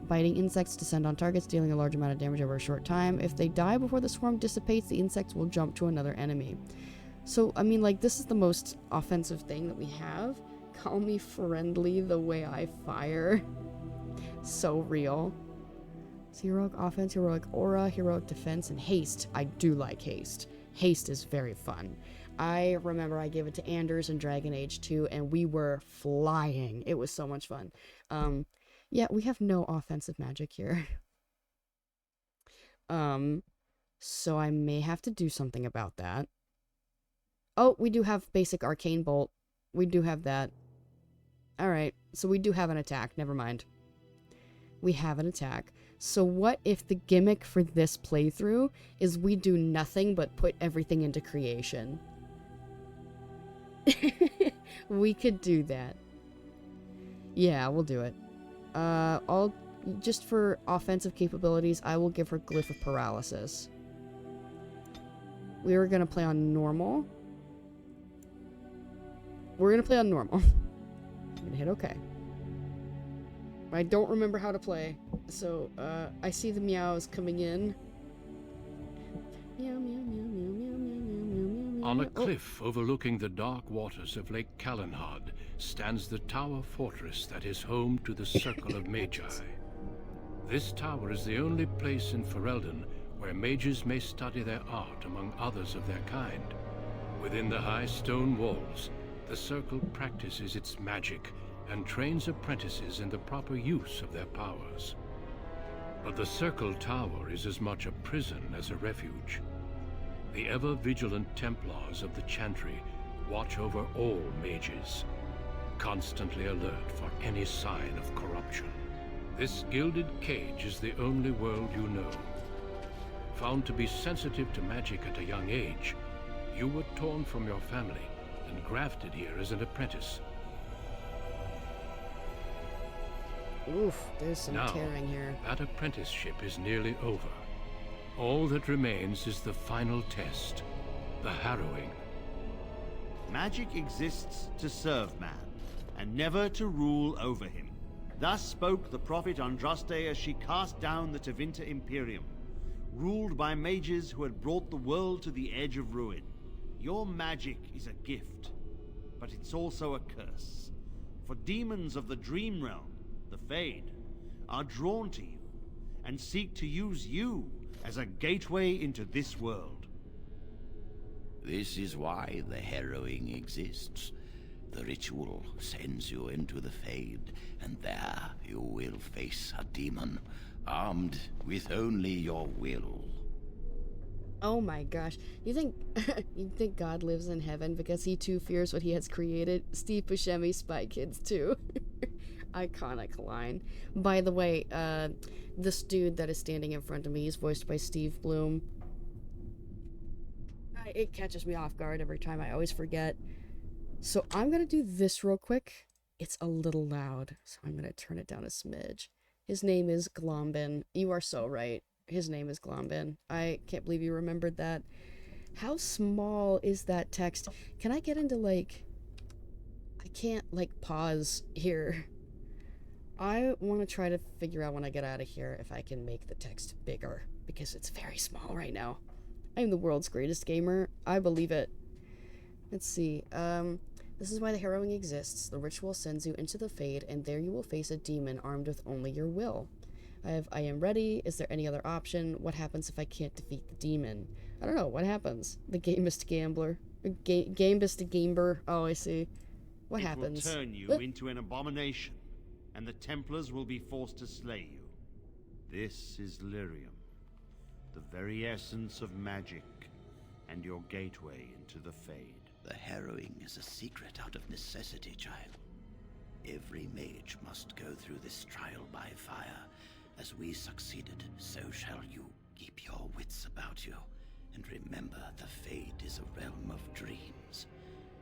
Biting insects descend on targets, dealing a large amount of damage over a short time. If they die before the swarm dissipates, the insects will jump to another enemy. So, I mean, like, this is the most offensive thing that we have. Call me friendly the way I fire. So real. It's heroic offense, heroic aura, heroic defense, and haste. I do like haste. Haste is very fun. I remember I gave it to Anders in Dragon Age 2, and we were flying. It was so much fun. Yeah, we have no offensive magic here. So I may have to do something about that. Oh, we do have basic arcane bolt. We do have that. Alright, so we do have an attack. Never mind. We have an attack. So what if the gimmick for this playthrough is we do nothing but put everything into creation? We could do that. Yeah, we'll do it. Just for offensive capabilities, I will give her Glyph of Paralysis. We were gonna play on normal. We're gonna play on normal. I'm gonna hit OK. I don't remember how to play, so I see the meows coming in. Meow, meow, meow, meow, meow, meow, meow, meow, meow. On a cliff overlooking the dark waters of Lake Kalinhad stands the tower fortress that is home to the Circle of Magi. This tower is the only place in Ferelden where mages may study their art among others of their kind. Within the high stone walls, the Circle practices its magic and trains apprentices in the proper use of their powers. But the Circle Tower is as much a prison as a refuge. The ever-vigilant Templars of the Chantry watch over all mages, constantly alert for any sign of corruption. This gilded cage is the only world you know. Found to be sensitive to magic at a young age, you were torn from your family and grafted here as an apprentice. Oof, there's some Now, tearing here. that apprenticeship is nearly over. All that remains is the final test, the harrowing. Magic exists to serve man, and never to rule over him. Thus spoke the prophet Andraste as she cast down the Tevinter Imperium, ruled by mages who had brought the world to the edge of ruin. Your magic is a gift, but it's also a curse. For demons of the Dream Realm, the Fade, are drawn to you, and seek to use you as a gateway into this world. This is why the harrowing exists. The ritual sends you into the Fade, and there you will face a demon, armed with only your will. Oh my gosh. You think God lives in heaven because he too fears what he has created? Steve Buscemi, Spy Kids 2. Iconic line. By the way, this dude that is standing in front of me is voiced by Steve Bloom. It catches me off guard every time. I always forget. So I'm gonna do this real quick. It's a little loud, so I'm gonna turn it down a smidge. His name is Glombin. You are so right. His name is Glombin. I can't believe you remembered that. How small is that text? Can I get into, like... I can't, like, pause here. I want to try to figure out when I get out of here if I can make the text bigger, because it's very small right now. I'm the world's greatest gamer. I believe it. Let's see. This is why the harrowing exists. The ritual sends you into the Fade, and there you will face a demon armed with only your will. I am ready. Is there any other option? What happens if I can't defeat the demon? I don't know. What happens? The gamest gambler. Gamest gamer. Oh, I see. What happens? It will turn you into an abomination, and the Templars will be forced to slay you. This is Lyrium, the very essence of magic, and your gateway into the Fade. The harrowing is a secret out of necessity, child. Every mage must go through this trial by fire. As we succeeded, so shall you. Keep your wits about you, and remember the Fade is a realm of dreams.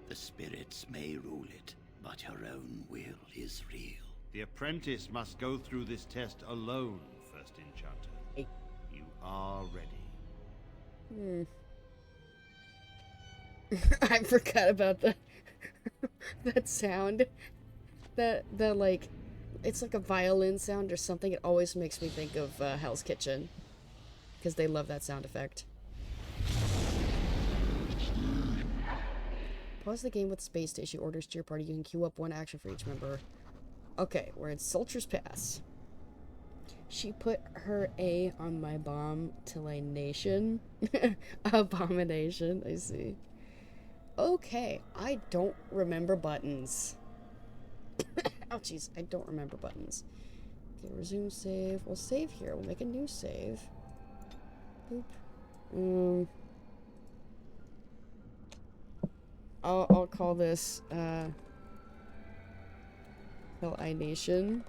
The spirits may rule it, but your own will is real. The apprentice must go through this test alone, First Enchanter. Hey. You are ready. I forgot about that sound. That like it's like a violin sound or something. It always makes me think of Hell's Kitchen. Because they love that sound effect. Pause the game with space to issue orders to your party. You can queue up one action for each member. Okay, we're in Soldier's Pass. She put her A on my bomb till a nation. Abomination, I see. Okay, I don't remember buttons. Ouchies, I don't remember buttons. Okay, resume save. We'll save here. We'll make a new save. Boop. I'll call this, LI Nation.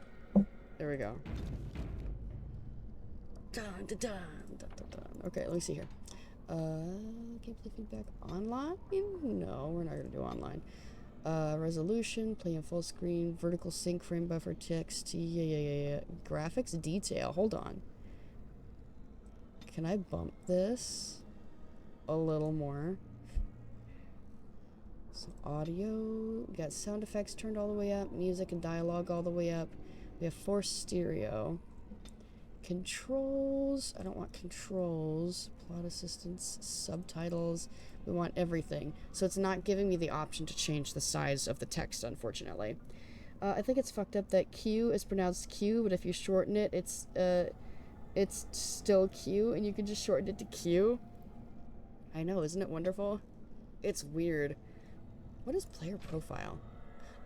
There we go. Dun, dun, dun, dun, dun, dun. Okay, let me see here. Gameplay feedback online? No, we're not gonna do online. Resolution, play in full screen, vertical sync, frame buffer, text, yeah. Graphics detail, hold on. Can I bump this a little more? So audio, we got sound effects turned all the way up, music and dialogue all the way up. We have forced stereo. Controls, I don't want controls. Plot assistance, subtitles, we want everything. So it's not giving me the option to change the size of the text, unfortunately. I think it's fucked up that Q is pronounced Q, but if you shorten it, it's still Q, and you can just shorten it to Q. I know, isn't it wonderful? It's weird. What is player profile?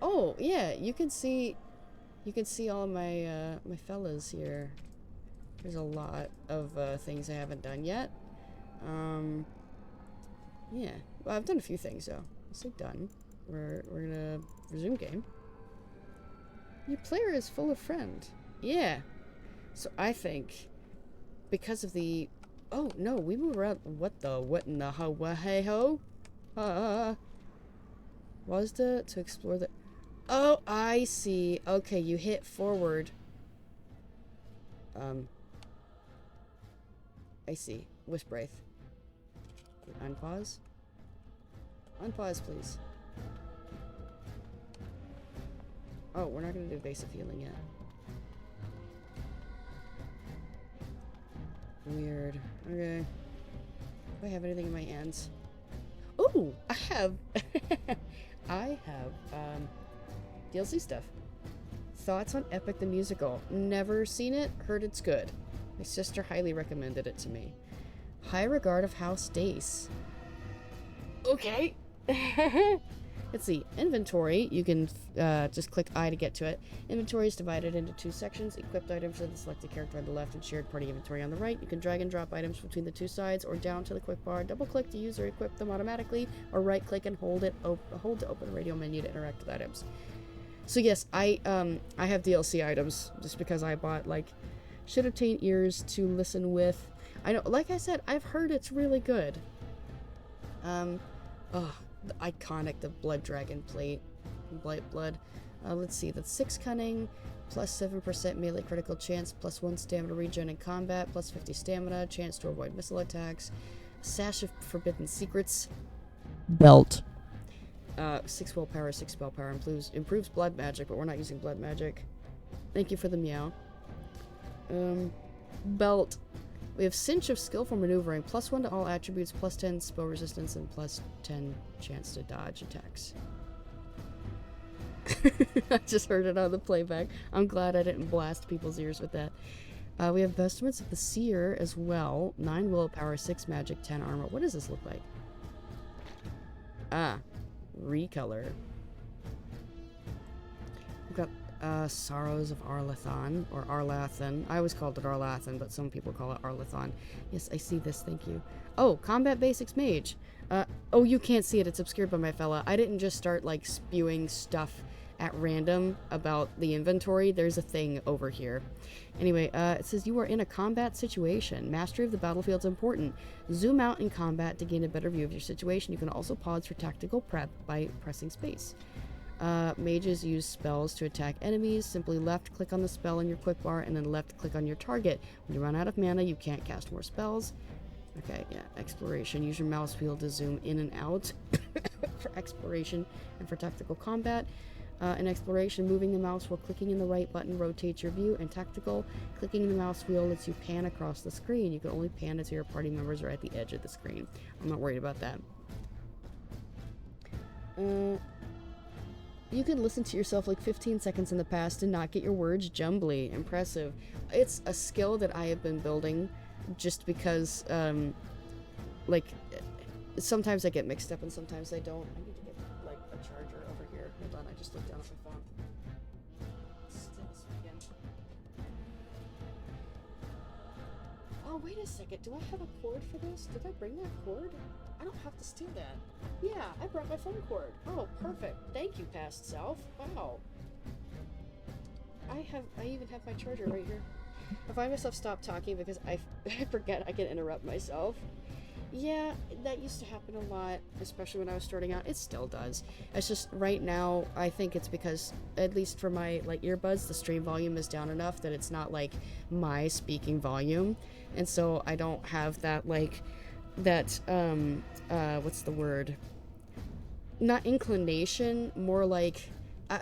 Oh, yeah, you can see all of my, my fellas here. There's a lot of, things I haven't done yet. Yeah. Well, I've done a few things, though. Let's say done. We're gonna resume game. Your player is full of friend. Yeah. So I think, because of the... Oh, no, we move around... What in the ho, what, hey, ho? Was to explore the... Oh, I see. Okay, you hit forward. I see. Wisp Wraith. Okay, unpause. Unpause, please. Oh, we're not gonna do evasive healing yet. Weird. Okay. Do I have anything in my hands? Ooh! I have... I have, DLC stuff. Thoughts on Epic the Musical. Never seen it, heard it's good. My sister highly recommended it to me. High Regard of House Dace. Okay. Let's see. Inventory. You can just click I to get to it. Inventory is divided into two sections. Equipped items are the selected character on the left and shared party inventory on the right. You can drag and drop items between the two sides or down to the quick bar. Double click to use or equip them automatically, or right click and hold to open the radio menu to interact with items. So yes, I have DLC items just because I bought, like, should obtain ears to listen with. I know, like I said, I've heard it's really good. The iconic, the Blood Dragon plate. Blight Blood. Let's see, that's 6 cunning, plus 7% melee critical chance, plus 1 stamina regen in combat, plus 50 stamina, chance to avoid missile attacks, Sash of Forbidden Secrets, belt. 6 willpower, 6 spell power, improves blood magic, but we're not using blood magic. Thank you for the meow. Belt. We have Cinch of Skillful Maneuvering, plus 1 to all attributes, plus 10 spell resistance, and plus 10 chance to dodge attacks. I just heard it on the playback. I'm glad I didn't blast people's ears with that. We have Vestments of the Seer as well. 9 willpower, 6 magic, 10 armor. What does this look like? Ah, recolor. We've got Sorrows of Arlathan, or Arlathan. I always called it Arlathan, but some people call it Arlathan. Yes, I see this, thank you. Oh, Combat Basics Mage. Oh, you can't see it, it's obscured by my fella. I didn't just start, like, spewing stuff at random about the inventory. There's a thing over here. Anyway, it says you are in a combat situation. Mastery of the battlefield is important. Zoom out in combat to gain a better view of your situation. You can also pause for tactical prep by pressing space. Mages use spells to attack enemies. Simply left click on the spell in your quick bar and then left click on your target. When you run out of mana, you can't cast more spells. Okay, yeah, exploration. Use your mouse wheel to zoom in and out for exploration and for tactical combat. In exploration, moving the mouse while clicking in the right button rotates your view. In tactical, clicking the mouse wheel lets you pan across the screen. You can only pan until your party members are at the edge of the screen. I'm not worried about that. You can listen to yourself like 15 seconds in the past and not get your words jumbly. Impressive. It's a skill that I have been building just because, like, sometimes I get mixed up and sometimes I don't. I need to get, like, a charger over here. Hold on, I just looked down at my phone. Oh, wait a second. Do I have a cord for this? Did I bring that cord? I don't have to steal that. Yeah, I brought my phone cord. Oh, perfect. Thank you, past self. Wow. I even have my charger right here. I find myself stop talking because I forget I can interrupt myself. Yeah, that used to happen a lot, especially when I was starting out. It still does. It's just right now, I think it's because, at least for my like earbuds, the stream volume is down enough that it's not like my speaking volume. And so I don't have that like that what's the word? Not inclination, more like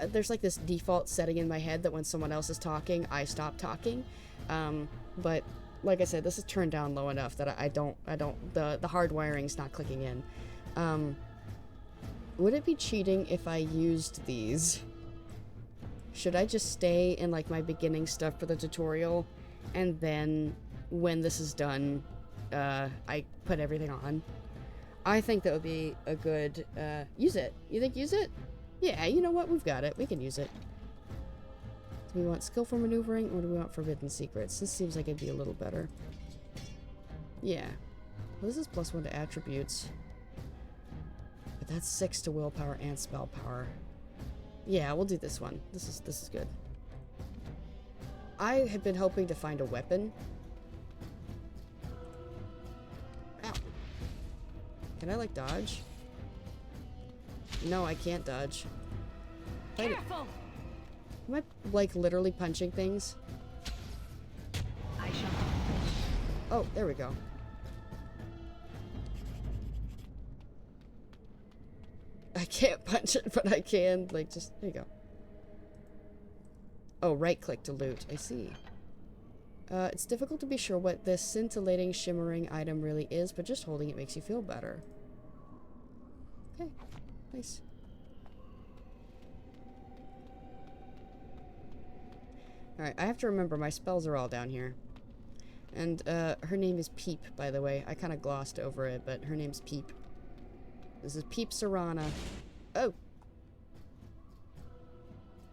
there's like this default setting in my head that when someone else is talking, I stop talking. But like I said, this is turned down low enough that the hard wiring's not clicking in. Would it be cheating if I used these? Should I just stay in like my beginning stuff for the tutorial and then when this is done, I put everything on? I think that would be a good, use it. You think use it? Yeah, you know what? We've got it. We can use it. Do we want skillful maneuvering or do we want forbidden secrets? This seems like it'd be a little better. Yeah. Well, this is +1 to attributes. But that's 6 to willpower and spell power. Yeah, we'll do this one. This is good. I have been hoping to find a weapon. Ow. Can I, like, dodge? No, I can't dodge. Careful! Am I, like, literally punching things? I shall. Oh, there we go. I can't punch it, but I can, like, just... There you go. Oh, right-click to loot. I see. It's difficult to be sure what this scintillating, shimmering item really is, but just holding it makes you feel better. Okay. Nice. Alright, I have to remember my spells are all down here. And, her name is Peep, by the way. I kind of glossed over it, but her name's Peep. This is Peep Serana. Oh!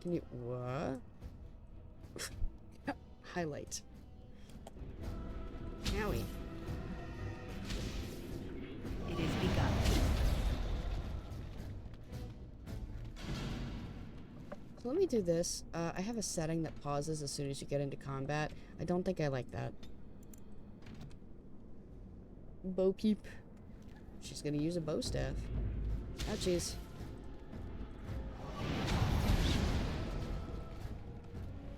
Can you... What? Highlight. Owie. It is begun. So let me do this. I have a setting that pauses as soon as you get into combat. I don't think I like that. Bo Peep. She's gonna use a bow staff. Ouchies.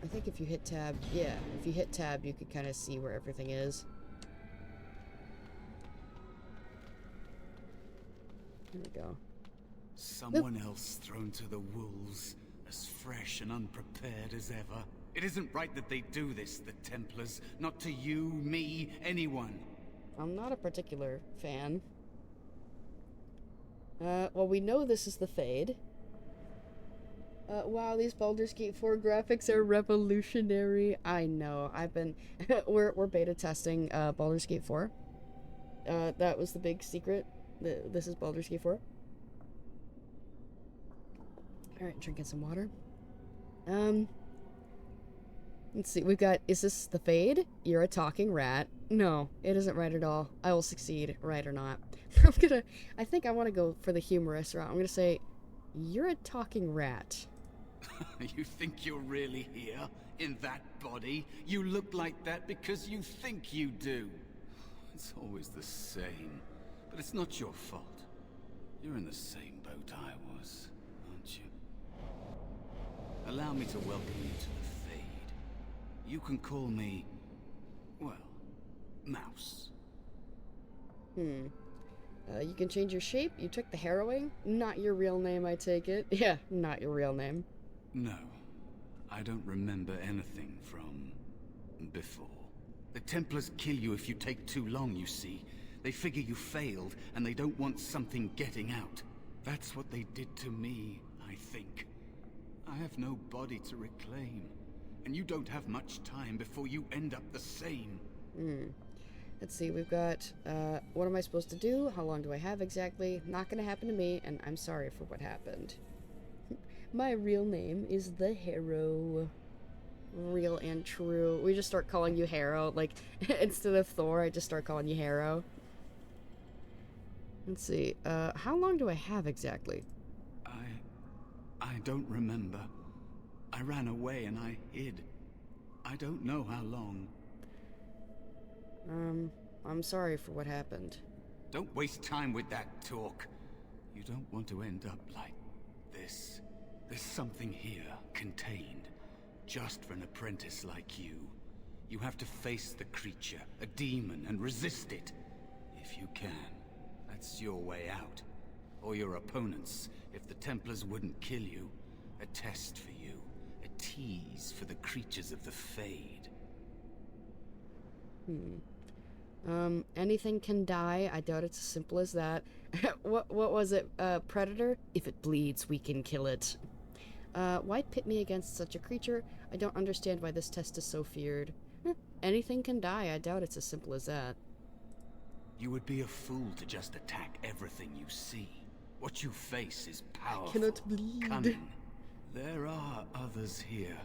I think if you hit tab, yeah, if you hit tab, you could kind of see where everything is. There we go. Someone else thrown to the wolves, as fresh and unprepared as ever. It isn't right that they do this, the Templars. Not to you, me, anyone. I'm not a particular fan. Well, we know this is the Fade. Wow, these Baldur's Gate 4 graphics are revolutionary. I know. I've been... we're beta testing, Baldur's Gate 4. That was the big secret. This is Baldur's Gate 4. Alright, drinking some water. Let's see, we've got... Is this the Fade? You're a talking rat. No, it isn't right at all. I will succeed, right or not. I think I want to go for the humorous route. I'm gonna say, you're a talking rat. You think you're really here? In that body? You look like that because you think you do. It's always the same. But it's not your fault. You're in the same boat I was, aren't you? Allow me to welcome you to the Fade. You can call me... well, Mouse. You can change your shape. You took the harrowing. Not your real name, I take it. Yeah, not your real name. No. I don't remember anything from before. The Templars kill you if you take too long, you see. They figure you failed, and they don't want something getting out. That's what they did to me, I think. I have no body to reclaim, and you don't have much time before you end up the same. Let's see, we've got, what am I supposed to do? How long do I have exactly? Not gonna happen to me, and I'm sorry for what happened. My real name is the Harrow. Real and true. We just start calling you Harrow. Like, instead of Thor, I just start calling you Harrow. Let's see, how long do I have exactly? I don't remember. I ran away and I hid. I don't know how long. I'm sorry for what happened. Don't waste time with that talk. You don't want to end up like this. There's something here, contained, just for an apprentice like you. You have to face the creature, a demon, and resist it. If you can. That's your way out. Or your opponents, if the Templars wouldn't kill you. A test for you. A tease for the creatures of the Fade. Anything can die. I doubt it's as simple as that. What was it? Predator? If it bleeds, we can kill it. Why pit me against such a creature? I don't understand why this test is so feared. Anything can die. I doubt it's as simple as that. You would be a fool to just attack everything you see. What you face is powerful, cannot bleed. cunning. There are others here.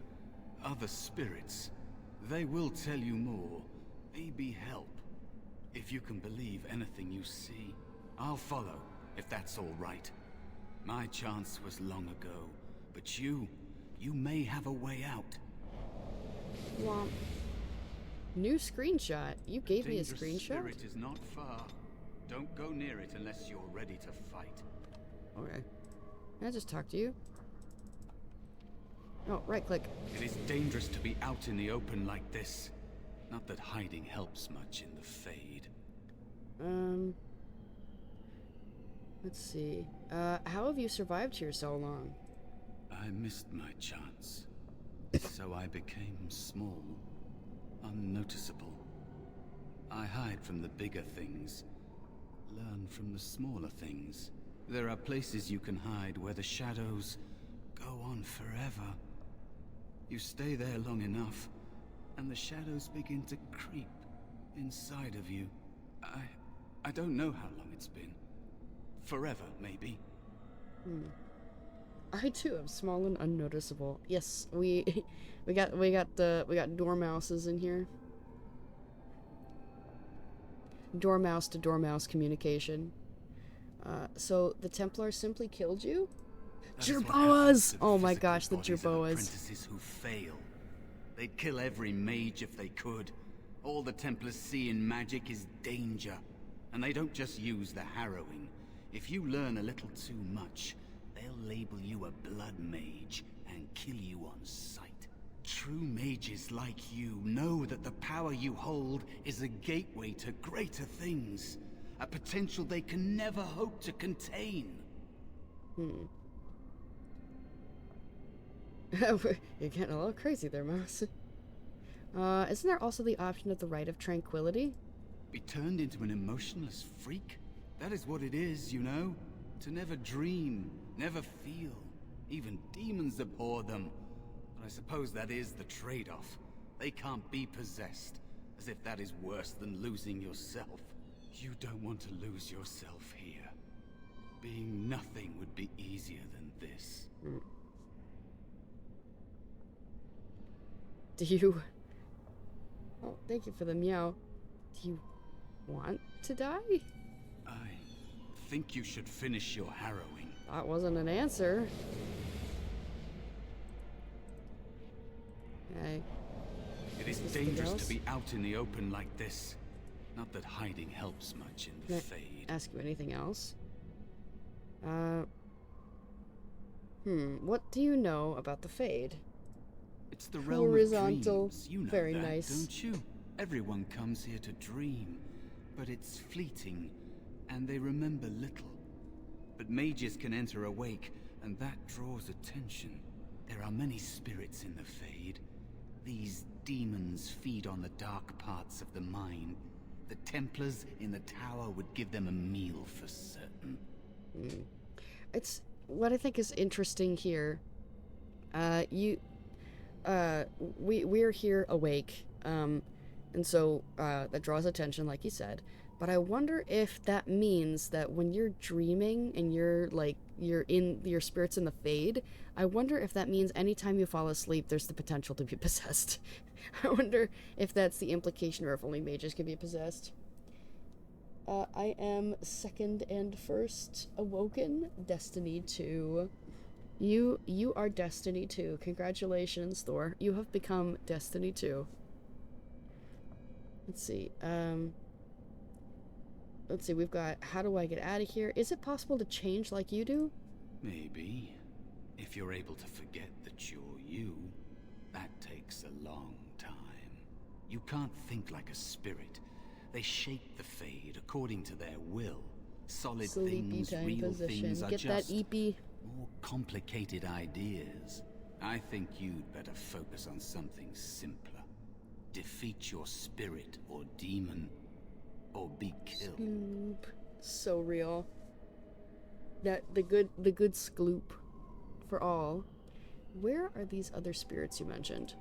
Other spirits. They will tell you more. Maybe help. If you can believe anything you see, I'll follow, if that's all right. My chance was long ago, but you may have a way out. Womp. New screenshot. You gave me a Dangerous screenshot? spirit is not far. Don't go near it unless you're ready to fight. Okay. Can I just talk to you? Oh, right click. It is dangerous to be out in the open like this. Not that hiding helps much in the Fade. Let's see. How have you survived here so long? I missed my chance. So I became small. Unnoticeable. I hide from the bigger things. Learn from the smaller things. There are places you can hide where the shadows go on forever. You stay there long enough, and the shadows begin to creep inside of you. I don't know how long it's been. Forever, maybe. I too am small and unnoticeable. Yes, we got dormouses in here. Dormouse to dormouse communication. So the Templars simply killed you? Jerboas! Oh my gosh, the Jerboas. Apprentices who fail. They'd kill every mage if they could. All the Templars see in magic is danger. And they don't just use the harrowing. If you learn a little too much, they'll label you a blood mage and kill you on sight. True mages like you know that the power you hold is a gateway to greater things. A potential they can never hope to contain. You're getting a little crazy there, Mouse. Isn't there also the option of the Rite of Tranquility? Be turned into an emotionless freak? That is what it is, you know? To never dream, never feel. Even demons abhor them. But I suppose that is the trade-off. They can't be possessed, as if that is worse than losing yourself. You don't want to lose yourself here. Being nothing would be easier than this. Do you... Oh, thank you for the meow. Do you want to die? I think you should finish your harrowing. That wasn't an answer. Okay. It is dangerous to be out in the open like this. Not that hiding helps much in the Can I Fade. ask you anything else? What do you know about the Fade? It's the realm Horizontal. of dreams. You know Very that, nice. don't you? Everyone comes here to dream, but it's fleeting, and they remember little. But mages can enter a wake, and that draws attention. There are many spirits in the Fade. These demons feed on the dark parts of the mind. The Templars in the tower would give them a meal for certain. It's what I think is interesting here. We're here awake, and so that draws attention, like you said. But I wonder if that means that when you're dreaming and you're in your spirit's in the Fade, I wonder if that means anytime you fall asleep, there's the potential to be possessed. I wonder if that's the implication, or if only mages can be possessed. I am second and first awoken. Destiny 2. You are Destiny 2. Congratulations, Thor. You have become Destiny 2. Let's see. Let's see, we've got how do I get out of here? Is it possible to change like you do? Maybe. If you're able to forget that you're you, that takes a long time. You can't think like a spirit. They shape the Fade according to their will. Solid Sleepy things, time real position. things are Get that just eepy. more complicated ideas. I think you'd better focus on something simpler. Defeat your spirit or demon, or be killed. Sloop. So real. That the good Skloop for all. Where are these other spirits you mentioned?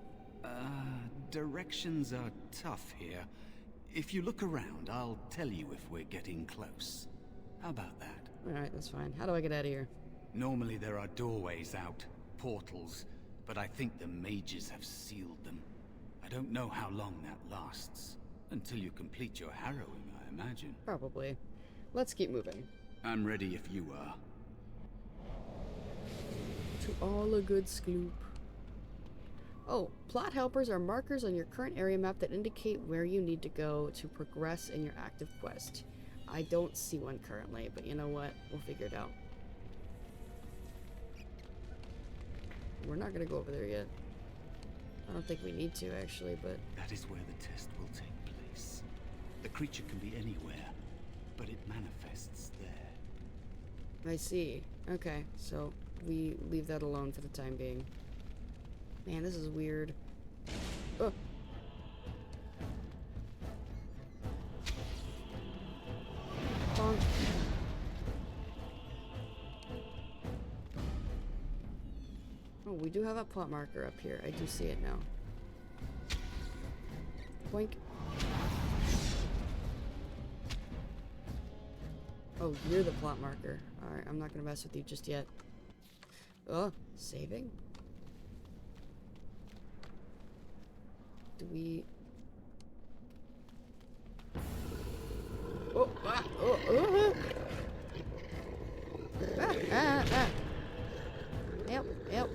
Directions are tough here. If you look around, I'll tell you if we're getting close. How about that? Alright, that's fine. How do I get out of here? Normally there are doorways out, portals, but I think the mages have sealed them. I don't know how long that lasts. Until you complete your harrowing, I imagine. Probably. Let's keep moving. I'm ready if you are. To all a good Skloop. Oh, plot helpers are markers on your current area map that indicate where you need to go to progress in your active quest. I don't see one currently, but you know what? We'll figure it out. We're not gonna go over there yet. I don't think we need to, actually, but... That is where the test will take place. The creature can be anywhere, but it manifests there. I see. Okay, so we leave that alone for the time being. Man, this is weird. Oh. Bonk. Oh, we do have a plot marker up here. I do see it now. Boink. Oh, you're the plot marker. Alright, I'm not gonna mess with you just yet. Oh, saving? Do we... Oh, ah, oh, oh, ah, ah, ah. Help, help.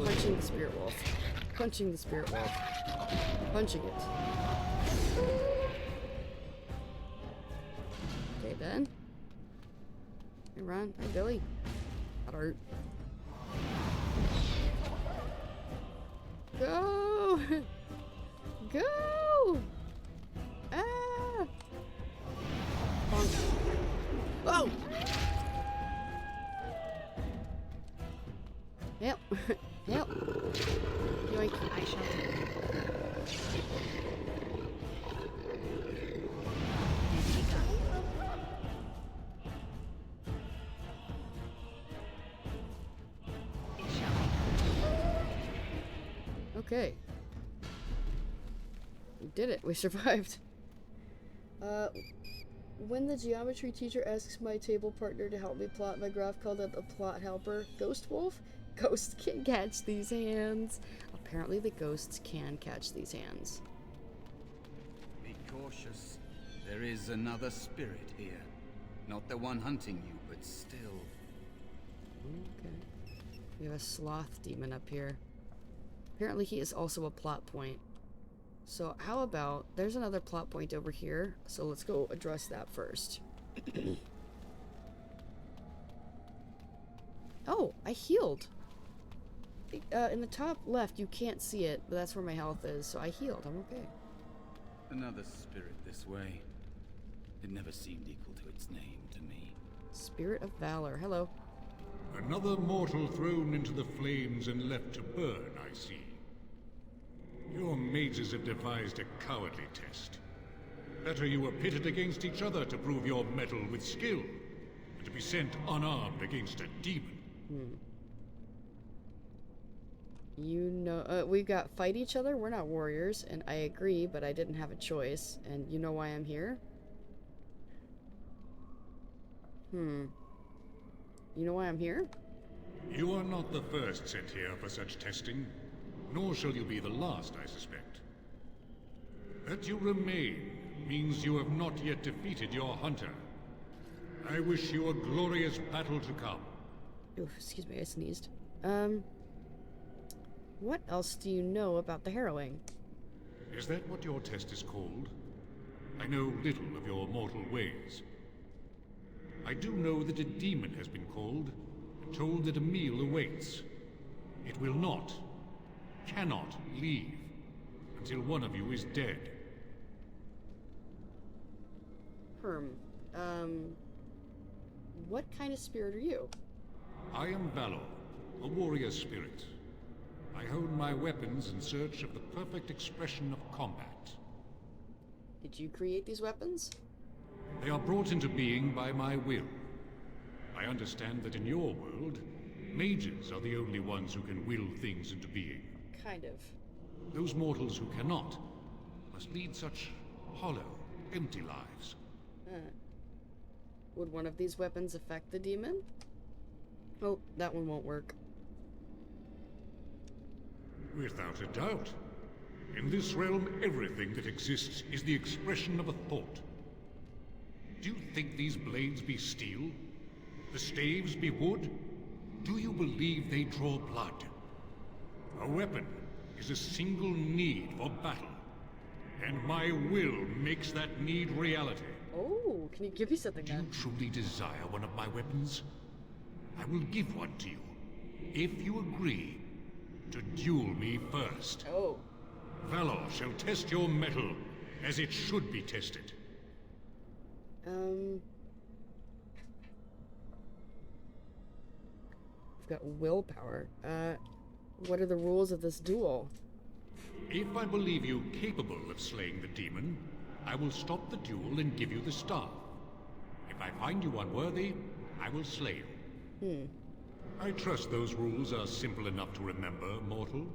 Punching the spirit wolf. Punching the spirit wolf. Punching it. Okay, then. Hey, Ron. Hey, Billy. That hurt. Go! Go! Ah! Bonk. Oh! Help! Help! Yoink. I shall do. It shall be. Okay. We did it. We survived. When the geometry teacher asks my table partner to help me plot my graph called up a plot helper, Ghost Wolf? Ghosts can catch these hands. Apparently the ghosts can catch these hands. Be cautious. There is another spirit here. Not the one hunting you, but still. Okay. We have a sloth demon up here. Apparently he is also a plot point. So how about, there's another plot point over here, so let's go address that first. Oh, I healed. in the top left, you can't see it, but that's where my health is, so I healed. I'm okay. Another spirit this way. It never seemed equal to its name to me. Spirit of Valor. Hello. Another mortal thrown into the flames and left to burn, I see. Your mages have devised a cowardly test. Better you were pitted against each other to prove your mettle with skill, than to be sent unarmed against a demon. You know, we got fight each other. We're not warriors, and I agree, but I didn't have a choice. And you know why I'm here? You know why I'm here? You are not the first sent here for such testing, nor shall you be the last, I suspect. That you remain means you have not yet defeated your hunter. I wish you a glorious battle to come. Oof, excuse me, I sneezed. What else do you know about the harrowing? Is that what your test is called? I know little of your mortal ways. I do know that a demon has been called, and told that a meal awaits. It will not, cannot leave, until one of you is dead. What kind of spirit are you? I am Valor, a warrior spirit. I hone my weapons in search of the perfect expression of combat. Did you create these weapons? They are brought into being by my will. I understand that in your world, mages are the only ones who can will things into being. Kind of. Those mortals who cannot must lead such hollow, empty lives. Would one of these weapons affect the demon? Oh, that one won't work. Without a doubt. In this realm, everything that exists is the expression of a thought. Do you think these blades be steel? The staves be wood? Do you believe they draw blood? A weapon is a single need for battle, and my will makes that need reality. Oh, can you give me something Do you then? truly desire one of my weapons? I will give one to you, if you agree to duel me first. Oh. Valor shall test your mettle as it should be tested. I've got willpower. What are the rules of this duel? If I believe you capable of slaying the demon, I will stop the duel and give you the staff. If I find you unworthy, I will slay you. I trust those rules are simple enough to remember, mortal.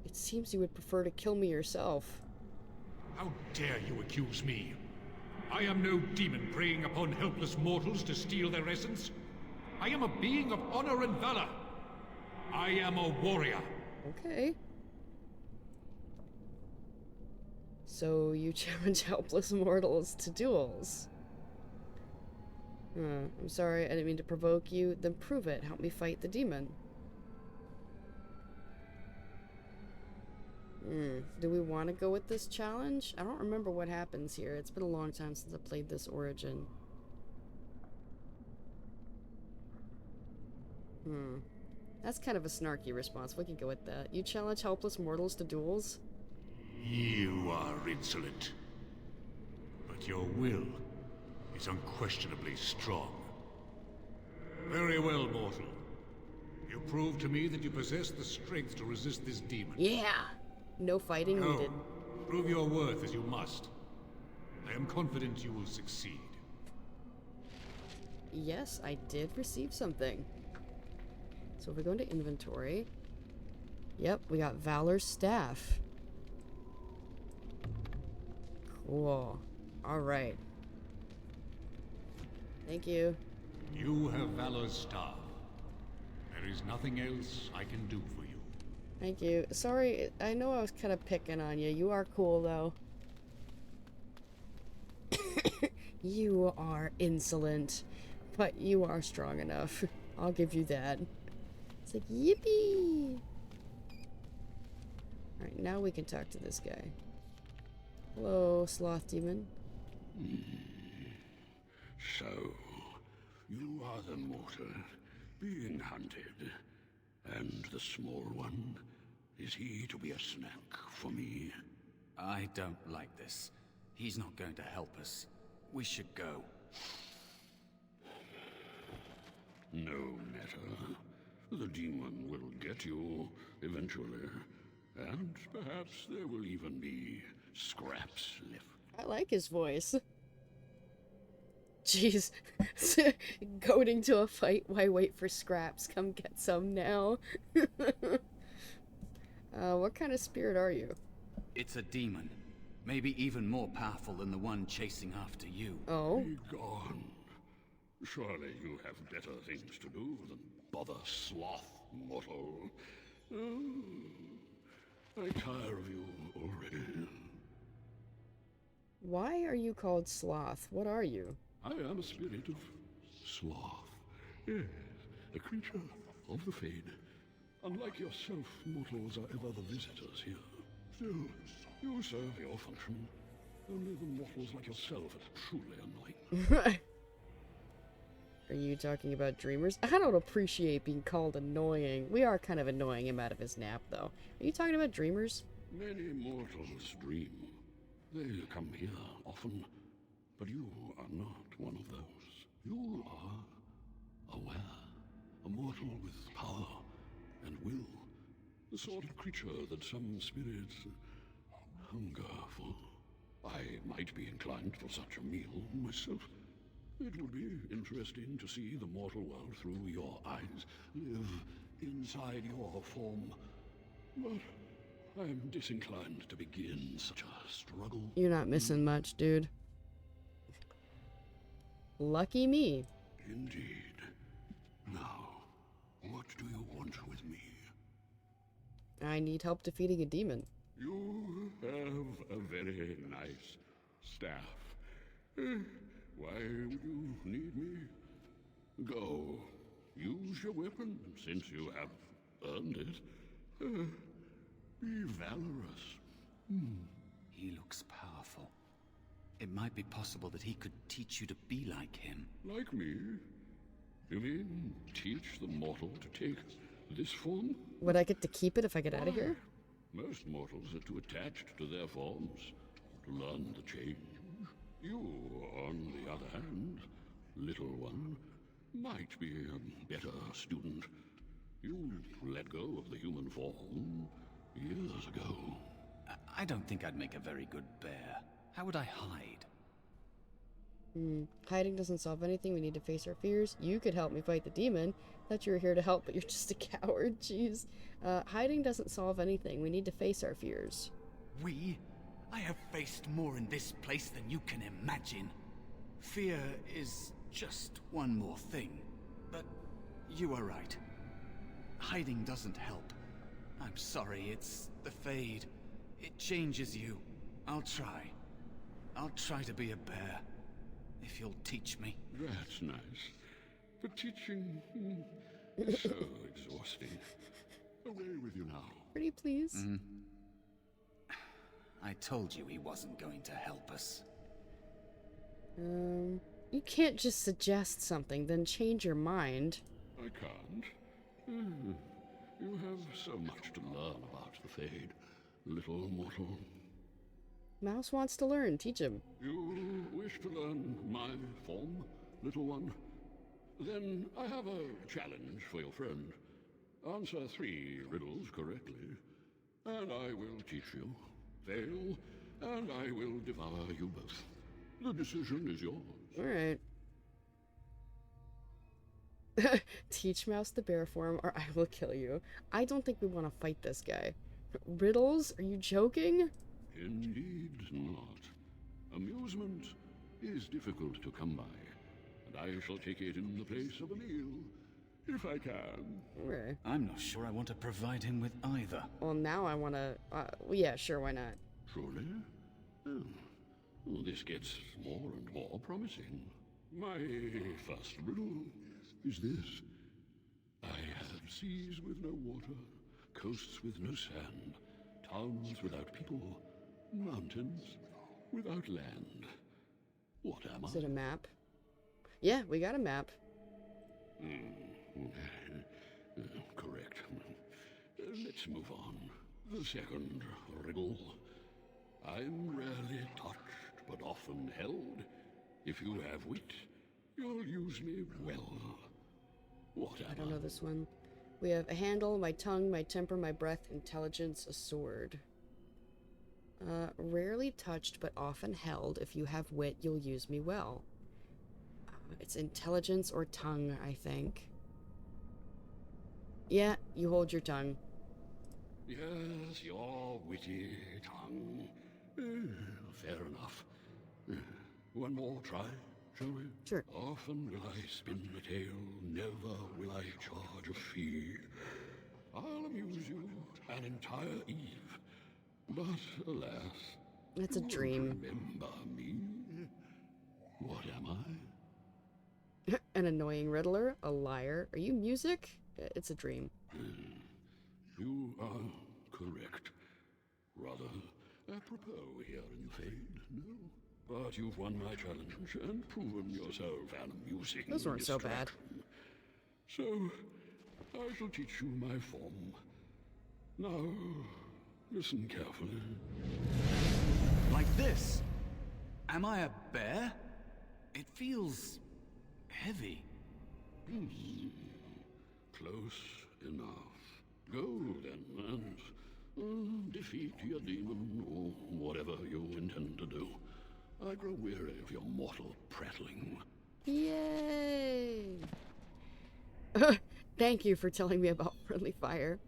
It seems you would prefer to kill me yourself. How dare you accuse me? I am no demon preying upon helpless mortals to steal their essence. I am a being of honor and valor. I am a warrior. Okay. So you challenge helpless mortals to duels. I'm sorry, I didn't mean to provoke you. Then prove it. Help me fight the demon. Do we want to go with this challenge? I don't remember what happens here. It's been a long time since I played this Origin. That's kind of a snarky response. We can go with that. You challenge helpless mortals to duels? You are insolent. But your will is unquestionably strong. Very well, mortal. You prove to me that you possess the strength to resist this demon. Yeah! No fighting needed. Prove your worth as you must. I am confident you will succeed. Yes, I did receive something. So if we go into inventory... Yep, we got Valor's Staff. Cool. Alright. Thank you. You have Valor's staff. There is nothing else I can do for you. Thank you. Sorry, I know I was kind of picking on you. You are cool, though. You are insolent, but you are strong enough. I'll give you that. It's like, yippee! Alright, now we can talk to this guy. Hello, Sloth Demon. So, You are the mortal being hunted. And the small one, is he to be a snack for me? I don't like this. He's not going to help us. We should go. No matter. The demon will get you eventually. And perhaps there will even be scraps left. I like his voice. Jeez. Goading to a fight, why wait for scraps? Come get some now. What kind of spirit are you? It's a demon. Maybe even more powerful than the one chasing after you. Oh? Be gone. Surely you have better things to do than bother sloth, mortal. Oh, I tire of you already. Why are you called Sloth? What are you? I am a spirit of sloth. Yes, a creature of the Fade. Unlike yourself, mortals are ever the visitors here. Still, you serve your function. Only the mortals like yourself are truly annoying. Are you talking about dreamers? I don't appreciate being called annoying. We are kind of annoying him out of his nap, though. Are you talking about dreamers? Many mortals dream. They come here often, but you are not one of those. You are aware, a mortal with power and will, the sort of creature that some spirits hunger for. I might be inclined for such a meal myself. It would be interesting to see the mortal world through your eyes, live inside your form. But I'm disinclined to begin such a struggle. You're not missing much, dude. Lucky me. Indeed. Now, what do you want with me? I need help defeating a demon. You have a very nice staff. Why would you need me? Go. Use your weapon, since you have earned it. Be valorous. He looks powerful. It might be possible that he could teach you to be like him. Like me? You mean teach the mortal to take this form? Would I get to keep it if I get out of here? Most mortals are too attached to their forms to learn the change. You, on the other hand, little one, might be a better student. You let go of the human form years ago. I don't think I'd make a very good bear. How would I hide? Hiding doesn't solve anything. We need to face our fears. You could help me fight the demon. Thought you were here to help, but you're just a coward. Jeez. Hiding doesn't solve anything. We need to face our fears. I have faced more in this place than you can imagine. Fear is just one more thing. But you are right. Hiding doesn't help. I'm sorry, it's the Fade. It changes you. I'll try. I'll try to be a bear. If you'll teach me. That's nice. But teaching is so exhausting. Away with you now. Pretty please. I told you he wasn't going to help us. You can't just suggest something, then change your mind. I can't. You have so much to learn about the Fade, little mortal. Mouse wants to learn. Teach him. You wish to learn my form, little one? Then I have a challenge for your friend. Answer 3 riddles correctly, and I will teach you. Fail, and I will devour you both. The decision is yours. Alright. Teach Mouse the bear form, or I will kill you. I don't think we want to fight this guy. Riddles? Are you joking? Indeed not. Amusement is difficult to come by, and I shall take it in the place of a meal, if I can. Okay. I'm not sure I want to provide him with either. Well, now I want to... well, yeah, sure, why not? Truly? Oh. Well, this gets more and more promising. My first riddle is this. I have seas with no water, coasts with no sand, towns without people, mountains without land. What am I? Is it a map? Yeah, we got a map. Correct. Let's move on. The second riddle. I'm rarely touched, but often held. If you have wit, you'll use me well. What am I don't know this one. We have a handle, my tongue, my temper, my breath, intelligence, a sword. Rarely touched, but often held. If you have wit, you'll use me well. It's intelligence or tongue, I think. Yeah, you hold your tongue. Yes, your witty tongue. Fair enough. One more try, shall we? Sure. Often will I spin the tale, never will I charge a fee. I'll amuse you an entire eve, but alas, It's a you won't dream. remember me. What am I? An annoying riddler, a liar. Are you music? It's a dream. You are correct. Rather apropos here in the Fade, no? But you've won my challenge and proven yourself an amusing Those weren't so bad. distraction. So, I shall teach you my form. Now, listen carefully. Like this? Am I a bear? It feels heavy. Close enough. Go then, and defeat your demon, or whatever you intend to do. I grow weary of your mortal prattling. Yay! Thank you for telling me about friendly fire.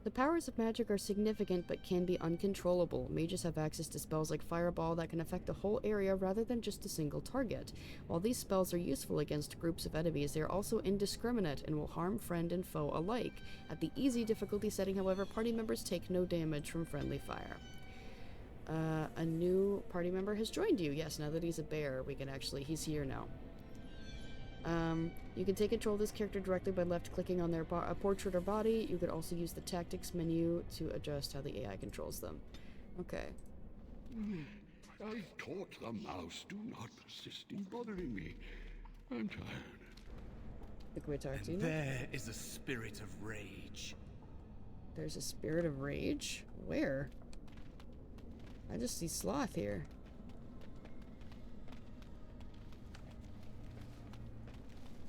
The powers of magic are significant but can be uncontrollable. Mages have access to spells like Fireball that can affect a whole area rather than just a single target. While these spells are useful against groups of enemies, they are also indiscriminate and will harm friend and foe alike. At the easy difficulty setting, however, party members take no damage from friendly fire. A new party member has joined you. Yes, now that he's a bear, we can actually... he's here now. You can take control of this character directly by left-clicking on their portrait or body. You could also use the tactics menu to adjust how the AI controls them. Okay. I taught the mouse, do not persist in bothering me. I'm tired. Can we talk to you? There is a spirit of rage. There's a spirit of rage? Where? I just see Sloth here.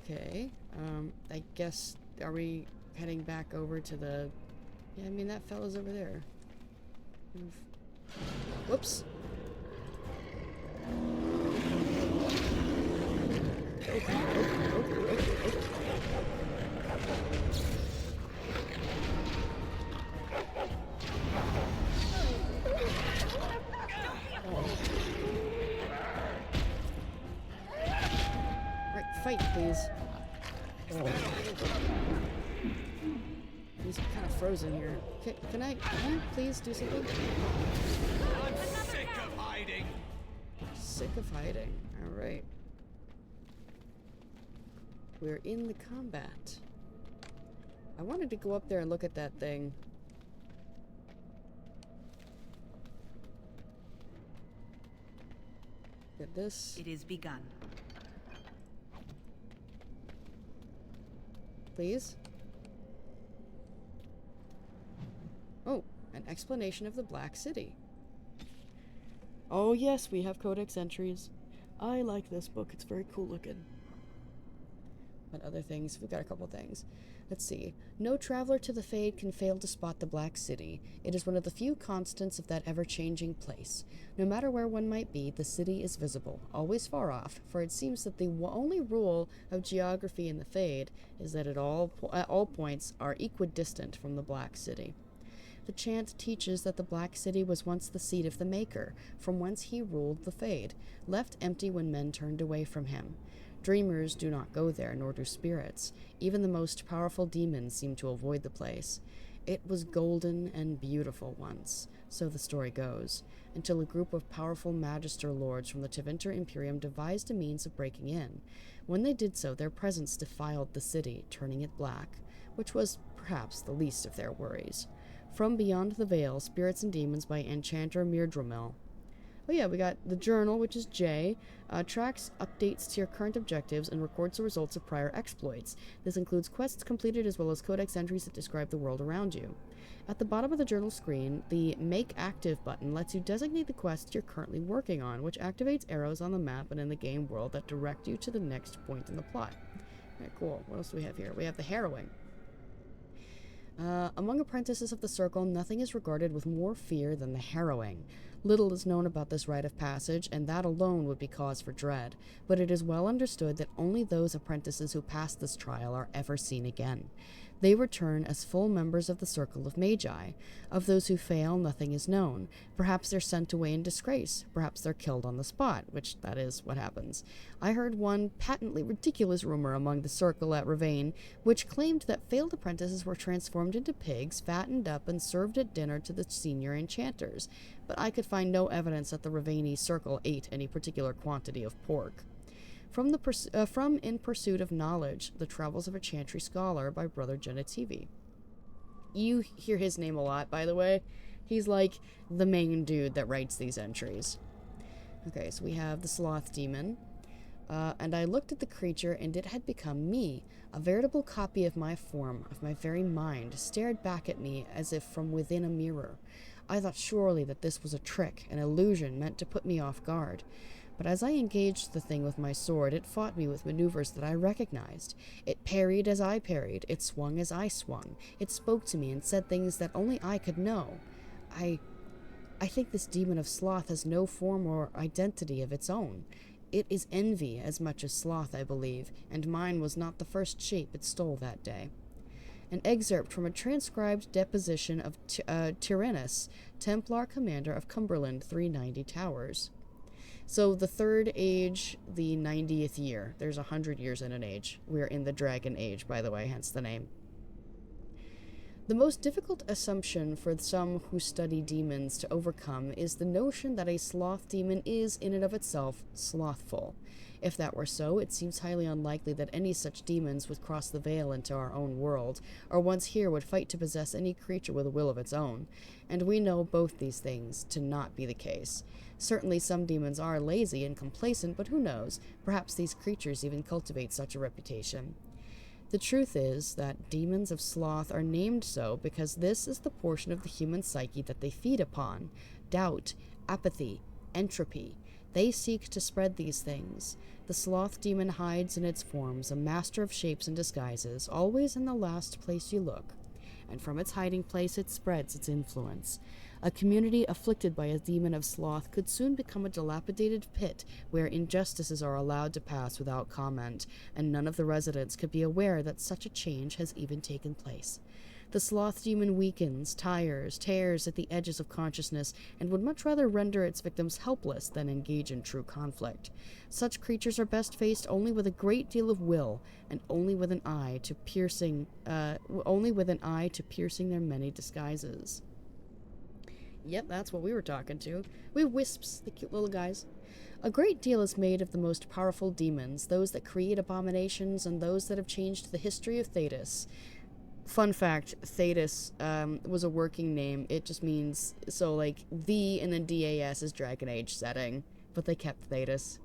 Okay, I guess, are we heading back over to the... Yeah, I mean, that fella's over there. Whoops. Okay. Fight, please. Oh. He's kind of frozen here. Can you please do something? I'm sick of hiding. Sick of hiding. Alright. We're in the combat. I wanted to go up there and look at that thing. Get this. It is begun. Please? Oh, an explanation of the Black City. Oh yes, we have codex entries. I like this book, it's very cool looking. But other things, we've got a couple things. Let's see. No traveler to the Fade can fail to spot the Black City. It is one of the few constants of that ever-changing place. No matter where one might be, the city is visible, always far off, for it seems that the only rule of geography in the Fade is that at all points are equidistant from the Black City. The chant teaches that the Black City was once the seat of the Maker, from whence he ruled the Fade, left empty when men turned away from him. Dreamers do not go there, nor do spirits. Even the most powerful demons seem to avoid the place. It was golden and beautiful once, so the story goes, until a group of powerful Magister lords from the Tevinter Imperium devised a means of breaking in. When they did so, their presence defiled the city, turning it black, which was perhaps the least of their worries. From Beyond the Veil, Spirits and Demons by Enchanter Myrdramel. Oh yeah, we got the journal, which is J, tracks updates to your current objectives and records the results of prior exploits. This includes quests completed as well as codex entries that describe the world around you. At the bottom of the journal screen, the Make Active button lets you designate the quest you're currently working on, which activates arrows on the map and in the game world that direct you to the next point in the plot. Alright, cool. What else do we have here? We have the harrowing. Among apprentices of the Circle, nothing is regarded with more fear than the harrowing. Little is known about this rite of passage, and that alone would be cause for dread, but it is well understood that only those apprentices who pass this trial are ever seen again. They return as full members of the Circle of Magi. Of those who fail, nothing is known. Perhaps they're sent away in disgrace. Perhaps they're killed on the spot, which that is what happens. I heard one patently ridiculous rumor among the Circle at Ravane, which claimed that failed apprentices were transformed into pigs, fattened up, and served at dinner to the senior enchanters. But I could find no evidence that the Ravane Circle ate any particular quantity of pork. From In Pursuit of Knowledge, The Travels of a Chantry Scholar by Brother Genitivi. You hear his name a lot, by the way. He's like the main dude that writes these entries. Okay, so we have the Sloth Demon. And I looked at the creature, and it had become me. A veritable copy of my form, of my very mind, stared back at me as if from within a mirror. I thought surely that this was a trick, an illusion meant to put me off guard. But as I engaged the thing with my sword, it fought me with maneuvers that I recognized. It parried as I parried. It swung as I swung. It spoke to me and said things that only I could know. I think this demon of sloth has no form or identity of its own. It is envy as much as sloth, I believe, and mine was not the first shape it stole that day. An excerpt from a transcribed deposition of Tyrannus, Templar commander of Cumberland 390 Towers. So the third age, the 90th year. There's 100 years in an age. We're in the Dragon Age, by the way, hence the name. The most difficult assumption for some who study demons to overcome is the notion that a sloth demon is, in and of itself, slothful. If that were so, it seems highly unlikely that any such demons would cross the veil into our own world, or once here would fight to possess any creature with a will of its own. And we know both these things to not be the case. Certainly some demons are lazy and complacent, but who knows? Perhaps these creatures even cultivate such a reputation. The truth is that demons of sloth are named so because this is the portion of the human psyche that they feed upon. Doubt, apathy, entropy. They seek to spread these things. The sloth demon hides in its forms, a master of shapes and disguises, always in the last place you look. And from its hiding place it spreads its influence. A community afflicted by a demon of sloth could soon become a dilapidated pit where injustices are allowed to pass without comment, and none of the residents could be aware that such a change has even taken place. The sloth demon weakens, tires, tears at the edges of consciousness, and would much rather render its victims helpless than engage in true conflict. Such creatures are best faced only with a great deal of will, and only with an eye to piercing their many disguises. Yep, that's what we were talking to. We wisps, the cute little guys. A great deal is made of the most powerful demons, those that create abominations, and those that have changed the history of Thetis. Fun fact, Thetis was a working name. It just means, so like, the and then DAS is Dragon Age setting, but they kept Thetis.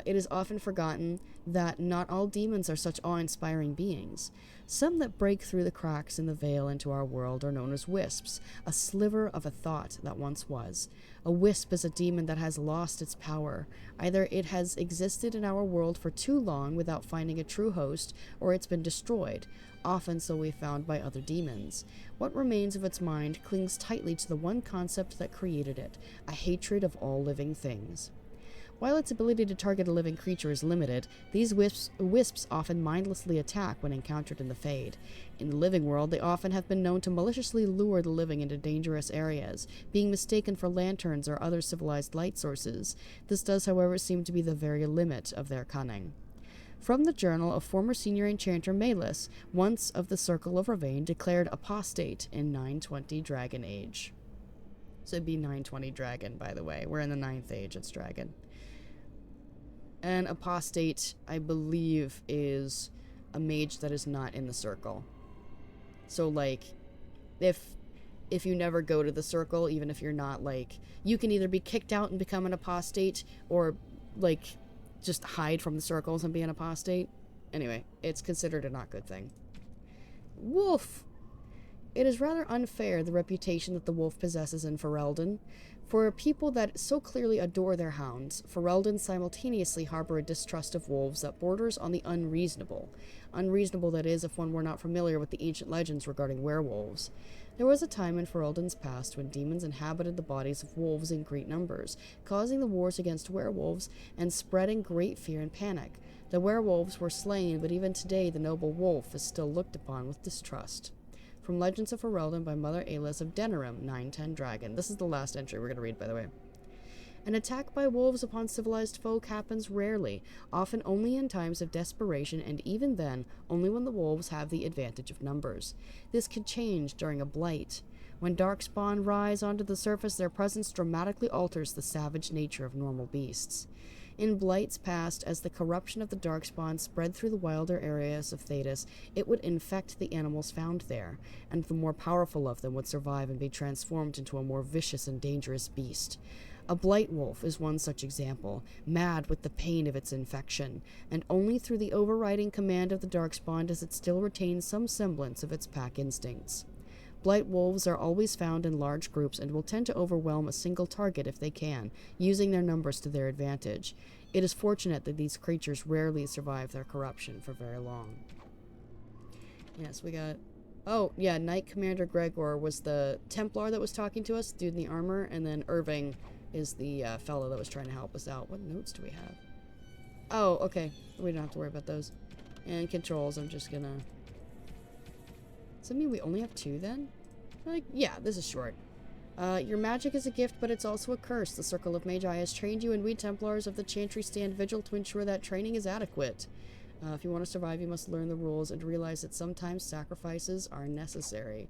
It is often forgotten that not all demons are such awe-inspiring beings. Some that break through the cracks in the veil into our world are known as wisps, a sliver of a thought that once was. A wisp is a demon that has lost its power. Either it has existed in our world for too long without finding a true host, or it's been destroyed, often so we found by other demons. What remains of its mind clings tightly to the one concept that created it, a hatred of all living things. While its ability to target a living creature is limited, these wisps often mindlessly attack when encountered in the Fade. In the living world, they often have been known to maliciously lure the living into dangerous areas, being mistaken for lanterns or other civilized light sources. This does, however, seem to be the very limit of their cunning. From the journal of former senior enchanter Malus, once of the Circle of Ravane, declared apostate in 920 Dragon Age. So it'd be 920 Dragon, by the way. We're in the 9th age, it's Dragon. And apostate, I believe, is a mage that is not in the circle. So, like, if if you never go to the circle, even if you're not, like, you can either be kicked out and become an apostate, or, like, just hide from the circles and be an apostate. Anyway, it's considered a not good thing. Wolf! It is rather unfair, the reputation that the wolf possesses in Ferelden. For people that so clearly adore their hounds, Ferelden simultaneously harbor a distrust of wolves that borders on the unreasonable. Unreasonable, that is, if one were not familiar with the ancient legends regarding werewolves. There was a time in Ferelden's past when demons inhabited the bodies of wolves in great numbers, causing the wars against werewolves and spreading great fear and panic. The werewolves were slain, but even today the noble wolf is still looked upon with distrust. From Legends of Ferelden by Mother Alis of Denerim, 910 Dragon. This is the last entry we're going to read, by the way. An attack by wolves upon civilized folk happens rarely, often only in times of desperation, and even then, only when the wolves have the advantage of numbers. This can change during a blight. When darkspawn rise onto the surface, their presence dramatically alters the savage nature of normal beasts. In blights past, as the corruption of the darkspawn spread through the wilder areas of Thedas, it would infect the animals found there, and the more powerful of them would survive and be transformed into a more vicious and dangerous beast. A blight wolf is one such example, mad with the pain of its infection, and only through the overriding command of the darkspawn does it still retain some semblance of its pack instincts. Blight wolves are always found in large groups and will tend to overwhelm a single target if they can, using their numbers to their advantage. It is fortunate that these creatures rarely survive their corruption for very long. Yes, we got... Oh, yeah, Knight Commander Gregor was the Templar that was talking to us, dude in the armor, and then Irving is the fellow that was trying to help us out. What notes do we have? Oh, okay. We don't have to worry about those. And controls, I'm just gonna... Does that mean we only have 2 then? Like, yeah, this is short. Your magic is a gift, but it's also a curse. The Circle of Magi has trained you, and we Templars of the Chantry stand vigil to ensure that training is adequate. If you want to survive, you must learn the rules and realize that sometimes sacrifices are necessary.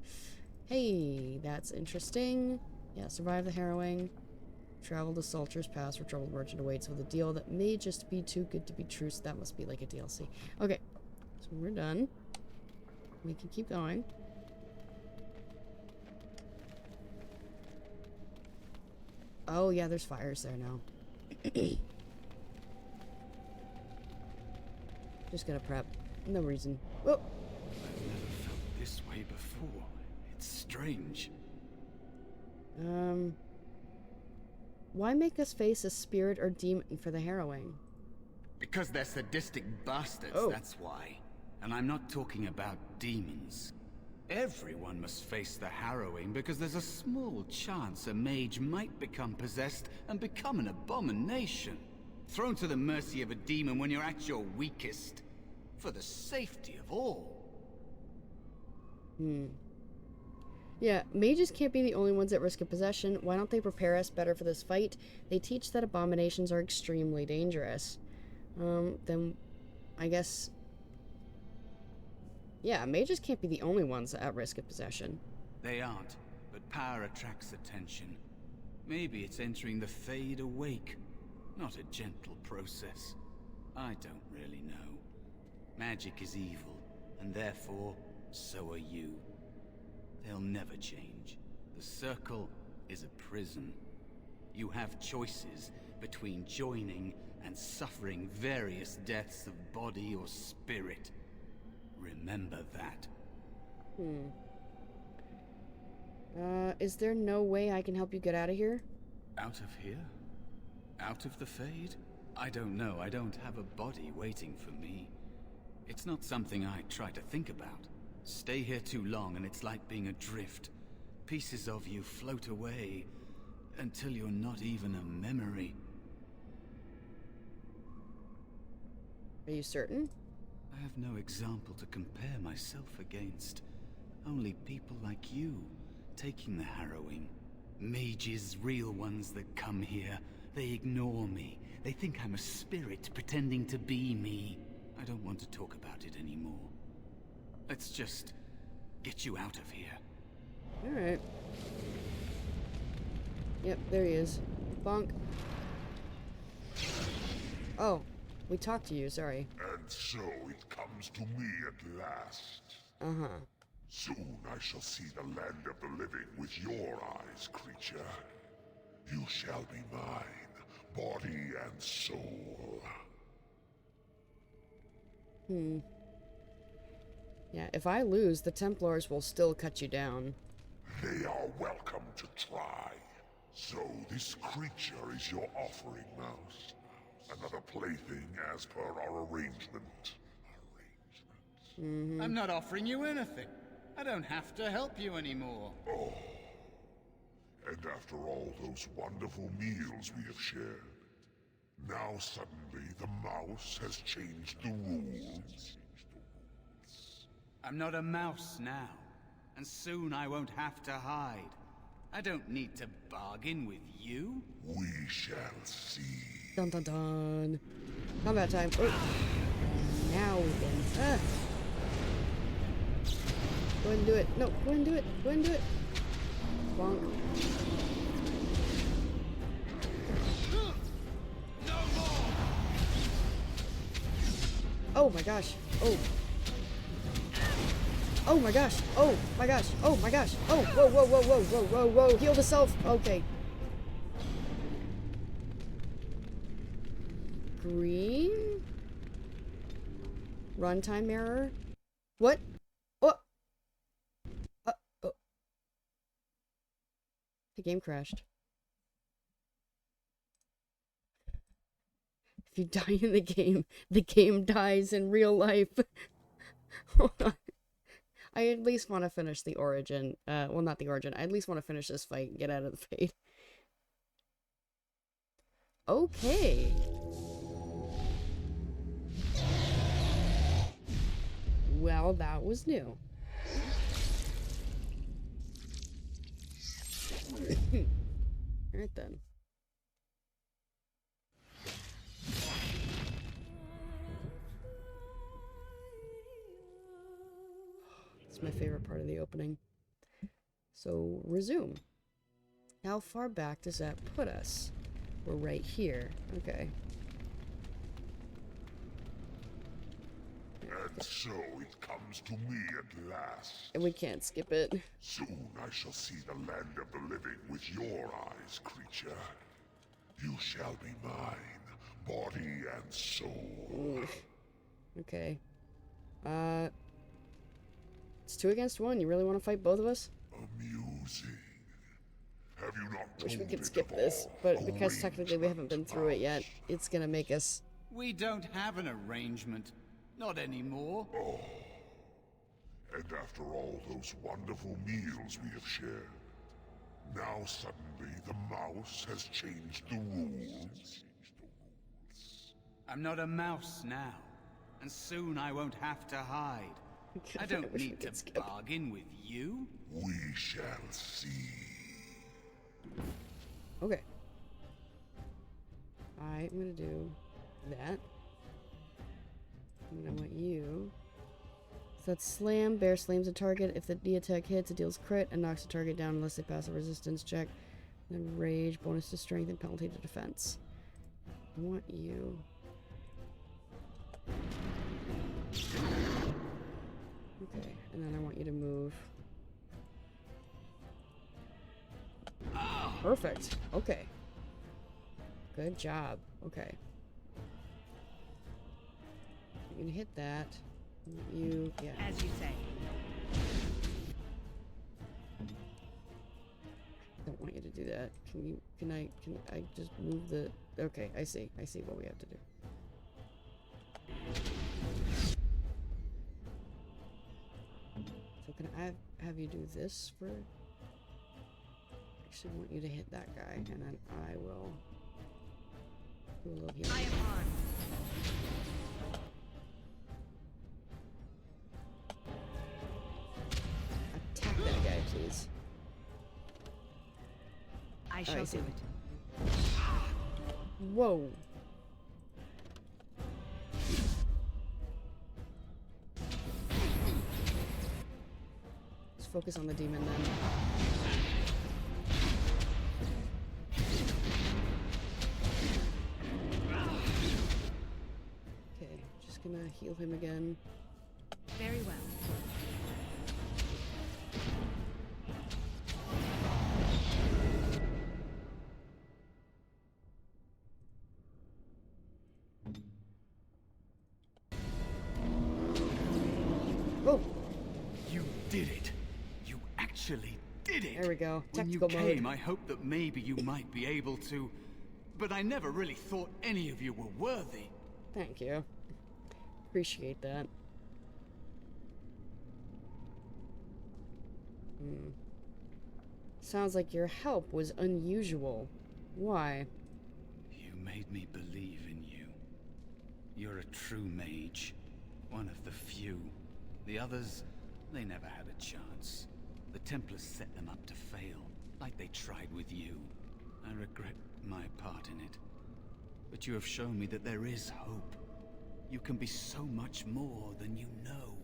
Hey, that's interesting. Yeah, survive the harrowing. Travel to Salter's Pass, where troubled merchant awaits with a deal that may just be too good to be true, so that must be like a DLC. Okay, so we're done. We can keep going. Oh, yeah, there's fires there now. Just gonna prep. No reason. Whoa! I've never felt this way before. It's strange. Why make us face a spirit or demon for the harrowing? Because they're sadistic bastards, that's why. And I'm not talking about demons. Everyone must face the harrowing because there's a small chance a mage might become possessed and become an abomination. Thrown to the mercy of a demon when you're at your weakest. For the safety of all. Yeah, mages can't be the only ones at risk of possession. Why don't they prepare us better for this fight? They teach that abominations are extremely dangerous. Then I guess... Yeah, mages can't be the only ones at risk of possession. They aren't, but power attracts attention. Maybe it's entering the Fade Awake. Not a gentle process. I don't really know. Magic is evil, and therefore, so are you. They'll never change. The Circle is a prison. You have choices between joining and suffering various deaths of body or spirit. Remember that. Is there no way I can help you get out of here? Out of here? Out of the Fade? I don't know. I don't have a body waiting for me. It's not something I try to think about. Stay here too long and it's like being adrift. Pieces of you float away until you're not even a memory. Are you certain? I have no example to compare myself against. Only people like you, taking the harrowing. Mages, real ones that come here. They ignore me. They think I'm a spirit pretending to be me. I don't want to talk about it anymore. Let's just get you out of here. Alright. Yep, there he is. Bonk. Oh, we talked to you, sorry. And so it comes to me at last. Uh-huh. Soon I shall see the land of the living with your eyes, creature. You shall be mine, body and soul. Yeah, if I lose, the Templars will still cut you down. They are welcome to try. So this creature is your offering, Mouse. Another plaything as per our arrangement. I'm not offering you anything. I don't have to help you anymore. Oh. And after all those wonderful meals we have shared, now suddenly the mouse has changed the rules. I'm not a mouse now, and soon I won't have to hide. I don't need to bargain with you. We shall see. Dun dun dun. Combat time. Oh. Now we can. Go ahead and do it. No, go ahead and do it. Go ahead and do it. Bonk. Oh my gosh. Oh. Oh my gosh. Oh my gosh. Oh my gosh. Oh, whoa, whoa, whoa, whoa, whoa, whoa, whoa. Heal the self. Okay. Green? Runtime error? What? What? Oh. The game crashed. If you die in the game dies in real life. Hold on. I at least want to finish the origin. Well, not the origin. I at least want to finish this fight and get out of the fade. Okay. Well, that was new. Alright then. It's my favorite part of the opening. So, resume. How far back does that put us? We're right here. Okay. And so it comes to me at last. And we can't skip it. Soon I shall see the land of the living with your eyes, creature. You shall be mine, body and soul. Okay. It's 2 against 1. You really want to fight both of us? Amusing. Have you not Wish we told could it skip of this, all but because technically we haven't been through it yet, it's gonna make us... We don't have an arrangement. Not anymore. Oh. And after all those wonderful meals we have shared, now suddenly the mouse has changed the rules. I'm not a mouse now, and soon I won't have to hide. I don't need to bargain with you. We shall see. Okay. I'm gonna do that. And I want you. So that's slam. Bear slams a target. If the attack hits, it deals crit and knocks the target down unless they pass a resistance check. Then rage, bonus to strength, and penalty to defense. I want you. Okay, and then I want you to move. Perfect. Okay. Good job. Okay. You can hit that. You, yeah. As you say. Don't want you to do that. Can I just move the... Okay, I see what we have to do. So can I have you do this for... I actually want you to hit that guy, and then I will do a little healing. I am armed. Attack that guy, please. I shall do it. Whoa. Let's focus on the demon then. Okay, just gonna heal him again. Very well. actually did it! There we go. When you Technical came, mode. I hoped that maybe you might be able to, but I never really thought any of you were worthy. Thank you. Appreciate that. Sounds like your help was unusual. Why? You made me believe in you. You're a true mage. One of the few. The others, they never had a chance. The Templars set them up to fail, like they tried with you. I regret my part in it. But you have shown me that there is hope. You can be so much more than you know.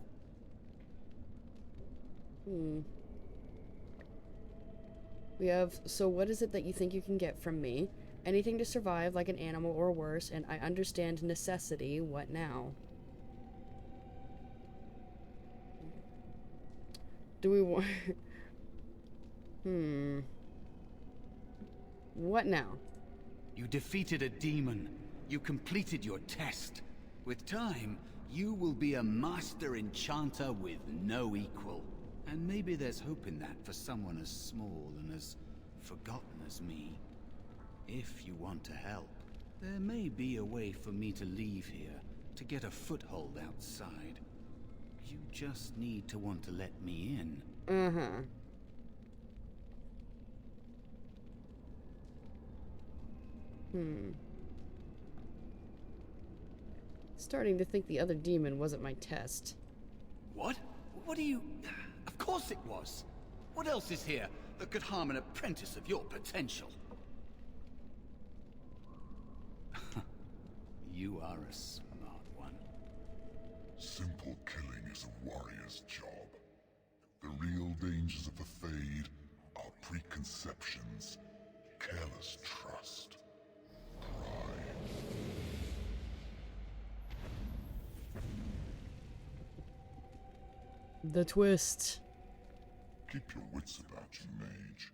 So what is it that you think you can get from me? Anything to survive like an animal or worse, and I understand necessity. What now? Do we want... What now? You defeated a demon. You completed your test. With time, you will be a master enchanter with no equal. And maybe there's hope in that for someone as small and as forgotten as me. If you want to help, there may be a way for me to leave here, to get a foothold outside. You just need to want to let me in. Starting to think the other demon wasn't my test. What? What do you... Of course it was. What else is here that could harm an apprentice of your potential? You are a smart one. Simple killing is a warrior's job. The real dangers of the Fade are preconceptions, careless trust, pride. The twist. Keep your wits about you, mage.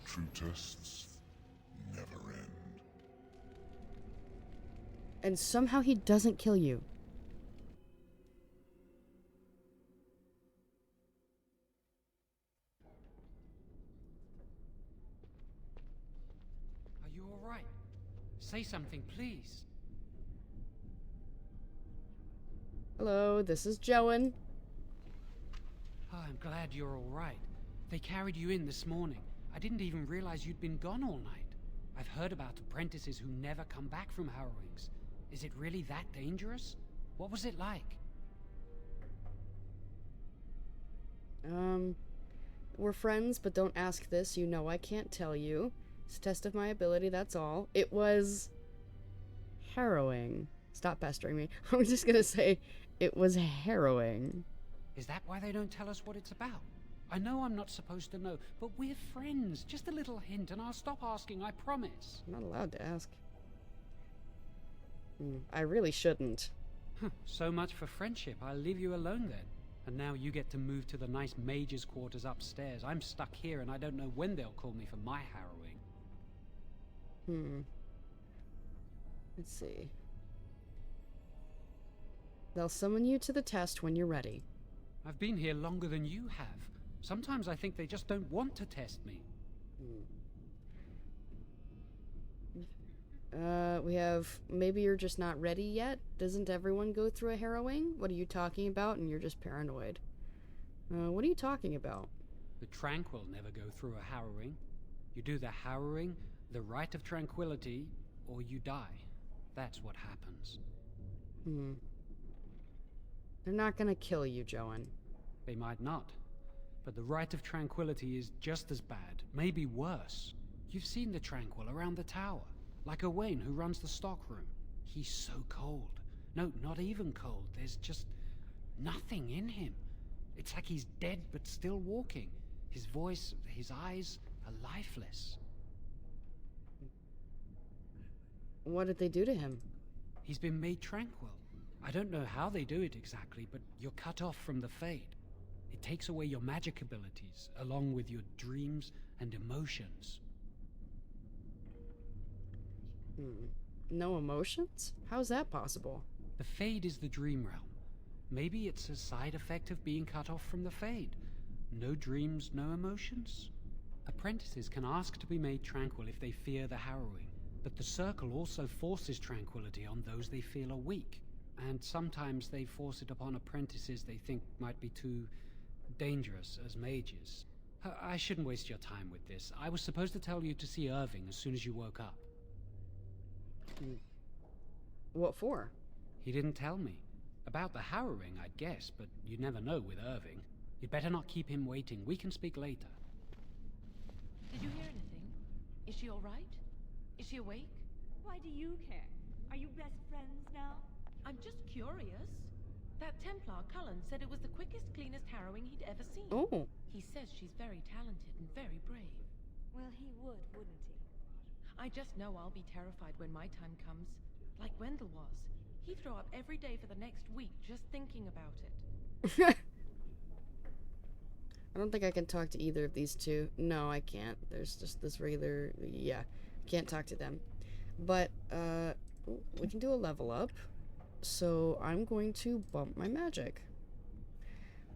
True tests never end. And somehow he doesn't kill you. Are you all right? Say something, please. Hello, this is Joan. Oh, I'm glad you're all right. They carried you in this morning. I didn't even realize you'd been gone all night. I've heard about apprentices who never come back from harrowings. Is it really that dangerous? What was it like? We're friends, but don't ask this. You know I can't tell you. It's a test of my ability, that's all. It was... harrowing. Stop pestering me. I was just gonna say, it was harrowing. Is that why they don't tell us what it's about? I know I'm not supposed to know, but we're friends. Just a little hint, and I'll stop asking, I promise. I'm not allowed to ask. I really shouldn't. So much for friendship. I'll leave you alone then. And now you get to move to the nice mage's quarters upstairs. I'm stuck here, and I don't know when they'll call me for my harrowing. Let's see. They'll summon you to the test when you're ready. I've been here longer than you have. Sometimes I think they just don't want to test me. We have, maybe you're just not ready yet? Doesn't everyone go through a harrowing? What are you talking about? And you're just paranoid. What are you talking about? The Tranquil never go through a harrowing. You do the harrowing, the rite of tranquility, or you die. That's what happens. They're not gonna kill you, Joan. They might not. But the rite of tranquility is just as bad, maybe worse. You've seen the Tranquil around the tower. Like Owain, who runs the stockroom. He's so cold. No, not even cold. There's just nothing in him. It's like he's dead but still walking. His voice, his eyes are lifeless. What did they do to him? He's been made tranquil. I don't know how they do it exactly, but you're cut off from the Fade. It takes away your magic abilities, along with your dreams and emotions. No emotions? How's that possible? The Fade is the dream realm. Maybe it's a side effect of being cut off from the Fade. No dreams, no emotions? Apprentices can ask to be made tranquil if they fear the harrowing, but the circle also forces tranquility on those they feel are weak, and sometimes they force it upon apprentices they think might be too dangerous as mages. I shouldn't waste your time with this. I was supposed to tell you to see Irving as soon as you woke up. What for? He didn't tell me. About the harrowing, I'd guess, but you'd never know with Irving. You'd better not keep him waiting. We can speak later. Did you hear anything? Is she all right? Is she awake? Why do you care? Are you best friends now? I'm just curious. That Templar, Cullen, said it was the quickest, cleanest harrowing he'd ever seen. Oh. He says she's very talented and very brave. Well, he would, wouldn't he? I just know I'll be terrified when my time comes. Like Wendell was. He'd throw up every day for the next week just thinking about it. I don't think I can talk to either of these two. No, I can't. There's just this regular... Yeah, can't talk to them. But, we can do a level up. So I'm going to bump my magic.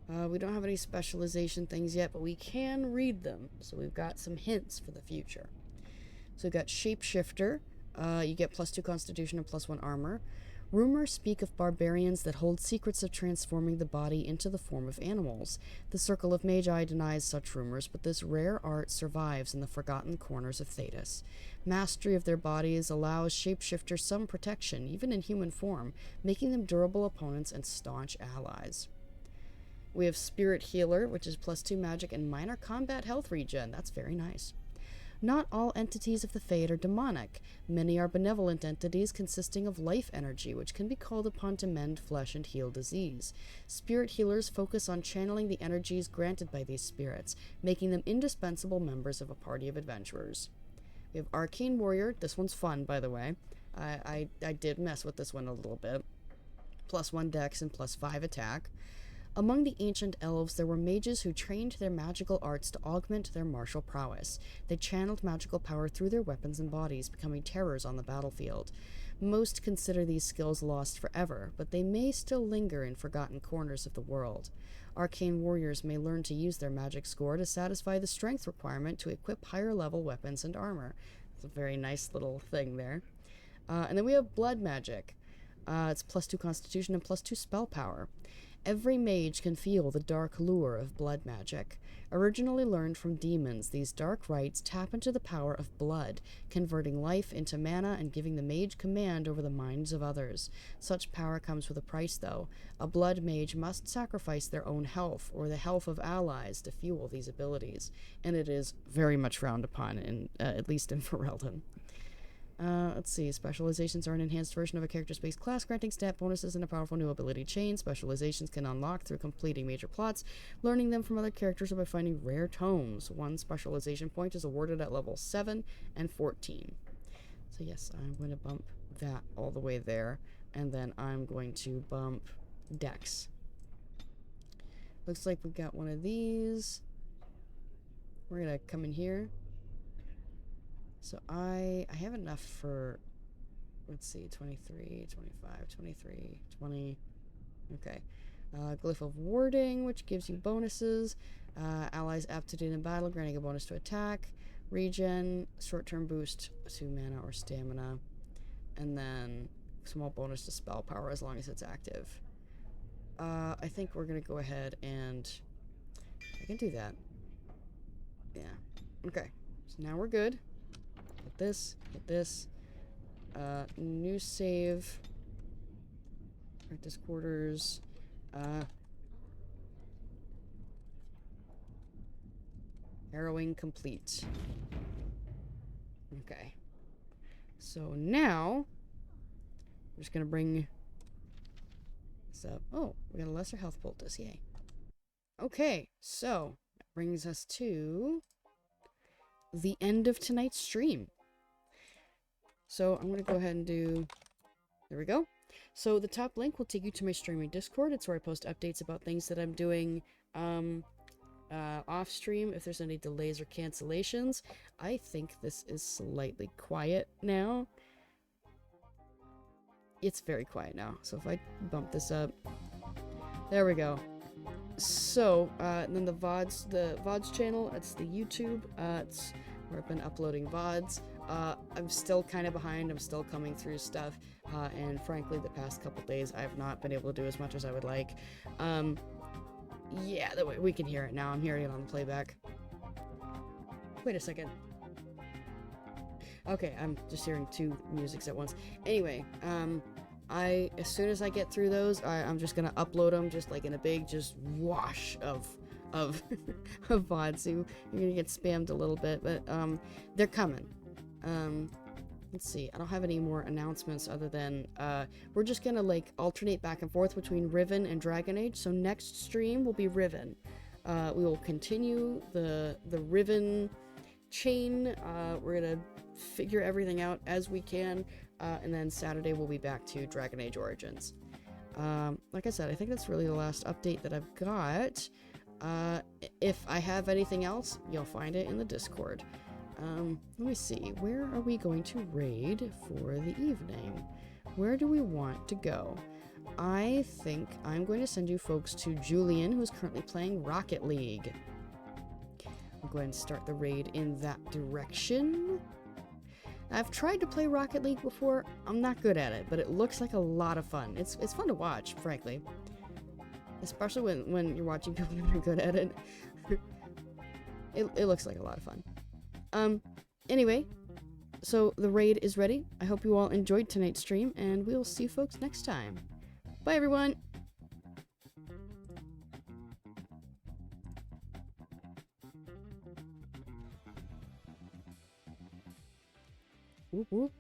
We don't have any specialization things yet, but we can read them. So we've got some hints for the future. So we've got Shapeshifter. You get +2 Constitution and +1 Armor. Rumors speak of barbarians that hold secrets of transforming the body into the form of animals. The Circle of Magi denies such rumors, but this rare art survives in the forgotten corners of Thedas. Mastery of their bodies allows shapeshifters some protection, even in human form, making them durable opponents and staunch allies. We have Spirit Healer, which is +2 magic and minor combat health regen. That's very nice. Not all entities of the Fade are demonic. Many are benevolent entities consisting of life energy, which can be called upon to mend flesh and heal disease. Spirit healers focus on channeling the energies granted by these spirits, making them indispensable members of a party of adventurers. We have Arcane Warrior. This one's fun, by the way. I did mess with this one a little bit. +1 dex and +5 attack. Among the ancient elves, there were mages who trained their magical arts to augment their martial prowess. They channeled magical power through their weapons and bodies, becoming terrors on the battlefield. Most consider these skills lost forever, but they may still linger in forgotten corners of the world. Arcane warriors may learn to use their magic score to satisfy the strength requirement to equip higher-level weapons and armor. It's a very nice little thing there. And then we have blood magic. It's +2 Constitution and +2 spell power. Every mage can feel the dark lure of blood magic. Originally learned from demons, these dark rites tap into the power of blood, converting life into mana and giving the mage command over the minds of others. Such power comes with a price, though. A blood mage must sacrifice their own health, or the health of allies, to fuel these abilities, and it is very much frowned upon, at least in Ferelden. Let's see. Specializations are an enhanced version of a character's base class, granting stat bonuses and a powerful new ability chain. Specializations can unlock through completing major plots, learning them from other characters, or by finding rare tomes. 1 specialization point is awarded at level 7 and 14. So yes, I'm going to bump that all the way there, and then I'm going to bump Dex. Looks like we've got one of these. We're going to come in here. So I have enough for, let's see, 23, 25, 23, 20. Okay. Glyph of Warding, which gives you bonuses. Allies aptitude in battle, granting a bonus to attack. Regen, short-term boost to mana or stamina. And then small bonus to spell power as long as it's active. I think we're going to go ahead and I can do that. Yeah. Okay. So now we're good. Get this. New save. Practice quarters. Harrowing complete. Okay. So now, I'm just gonna bring this up. Oh, we got a lesser health poultice, yay. Okay, so that brings us to the end of tonight's stream. So I'm going to go ahead and do... There we go. So the top link will take you to my streaming Discord. It's where I post updates about things that I'm doing off stream, if there's any delays or cancellations. I think this is slightly quiet now. It's very quiet now. So if I bump this up... There we go. So, and then the VODs channel, it's the YouTube, it's where I've been uploading VODs. I'm still kind of behind, I'm still coming through stuff, and frankly, the past couple days, I have not been able to do as much as I would like. Yeah, we can hear it now, I'm hearing it on the playback. Wait a second. Okay, I'm just hearing two musics at once. Anyway, as soon as I get through those, I'm just gonna upload them just like in a big just wash of of VODs. So you're gonna get spammed a little bit, but they're coming. Let's see, I don't have any more announcements other than we're just gonna like alternate back and forth between Riven and Dragon Age. So next stream will be Riven. We will continue the Riven chain. We're gonna figure everything out as we can. And then Saturday we'll be back to Dragon Age Origins. Like I said, I think that's really the last update that I've got. If I have anything else, you'll find it in the Discord. Let me see, where are we going to raid for the evening? Where do we want to go? I think I'm going to send you folks to Julian, who's currently playing Rocket League. I'm going to start the raid in that direction. I've tried to play Rocket League before. I'm not good at it, but it looks like a lot of fun. It's fun to watch, frankly. Especially when you're watching people who are good at it. It looks like a lot of fun. Anyway, so the raid is ready. I hope you all enjoyed tonight's stream, and we'll see you folks next time. Bye, everyone! Whoop whoop.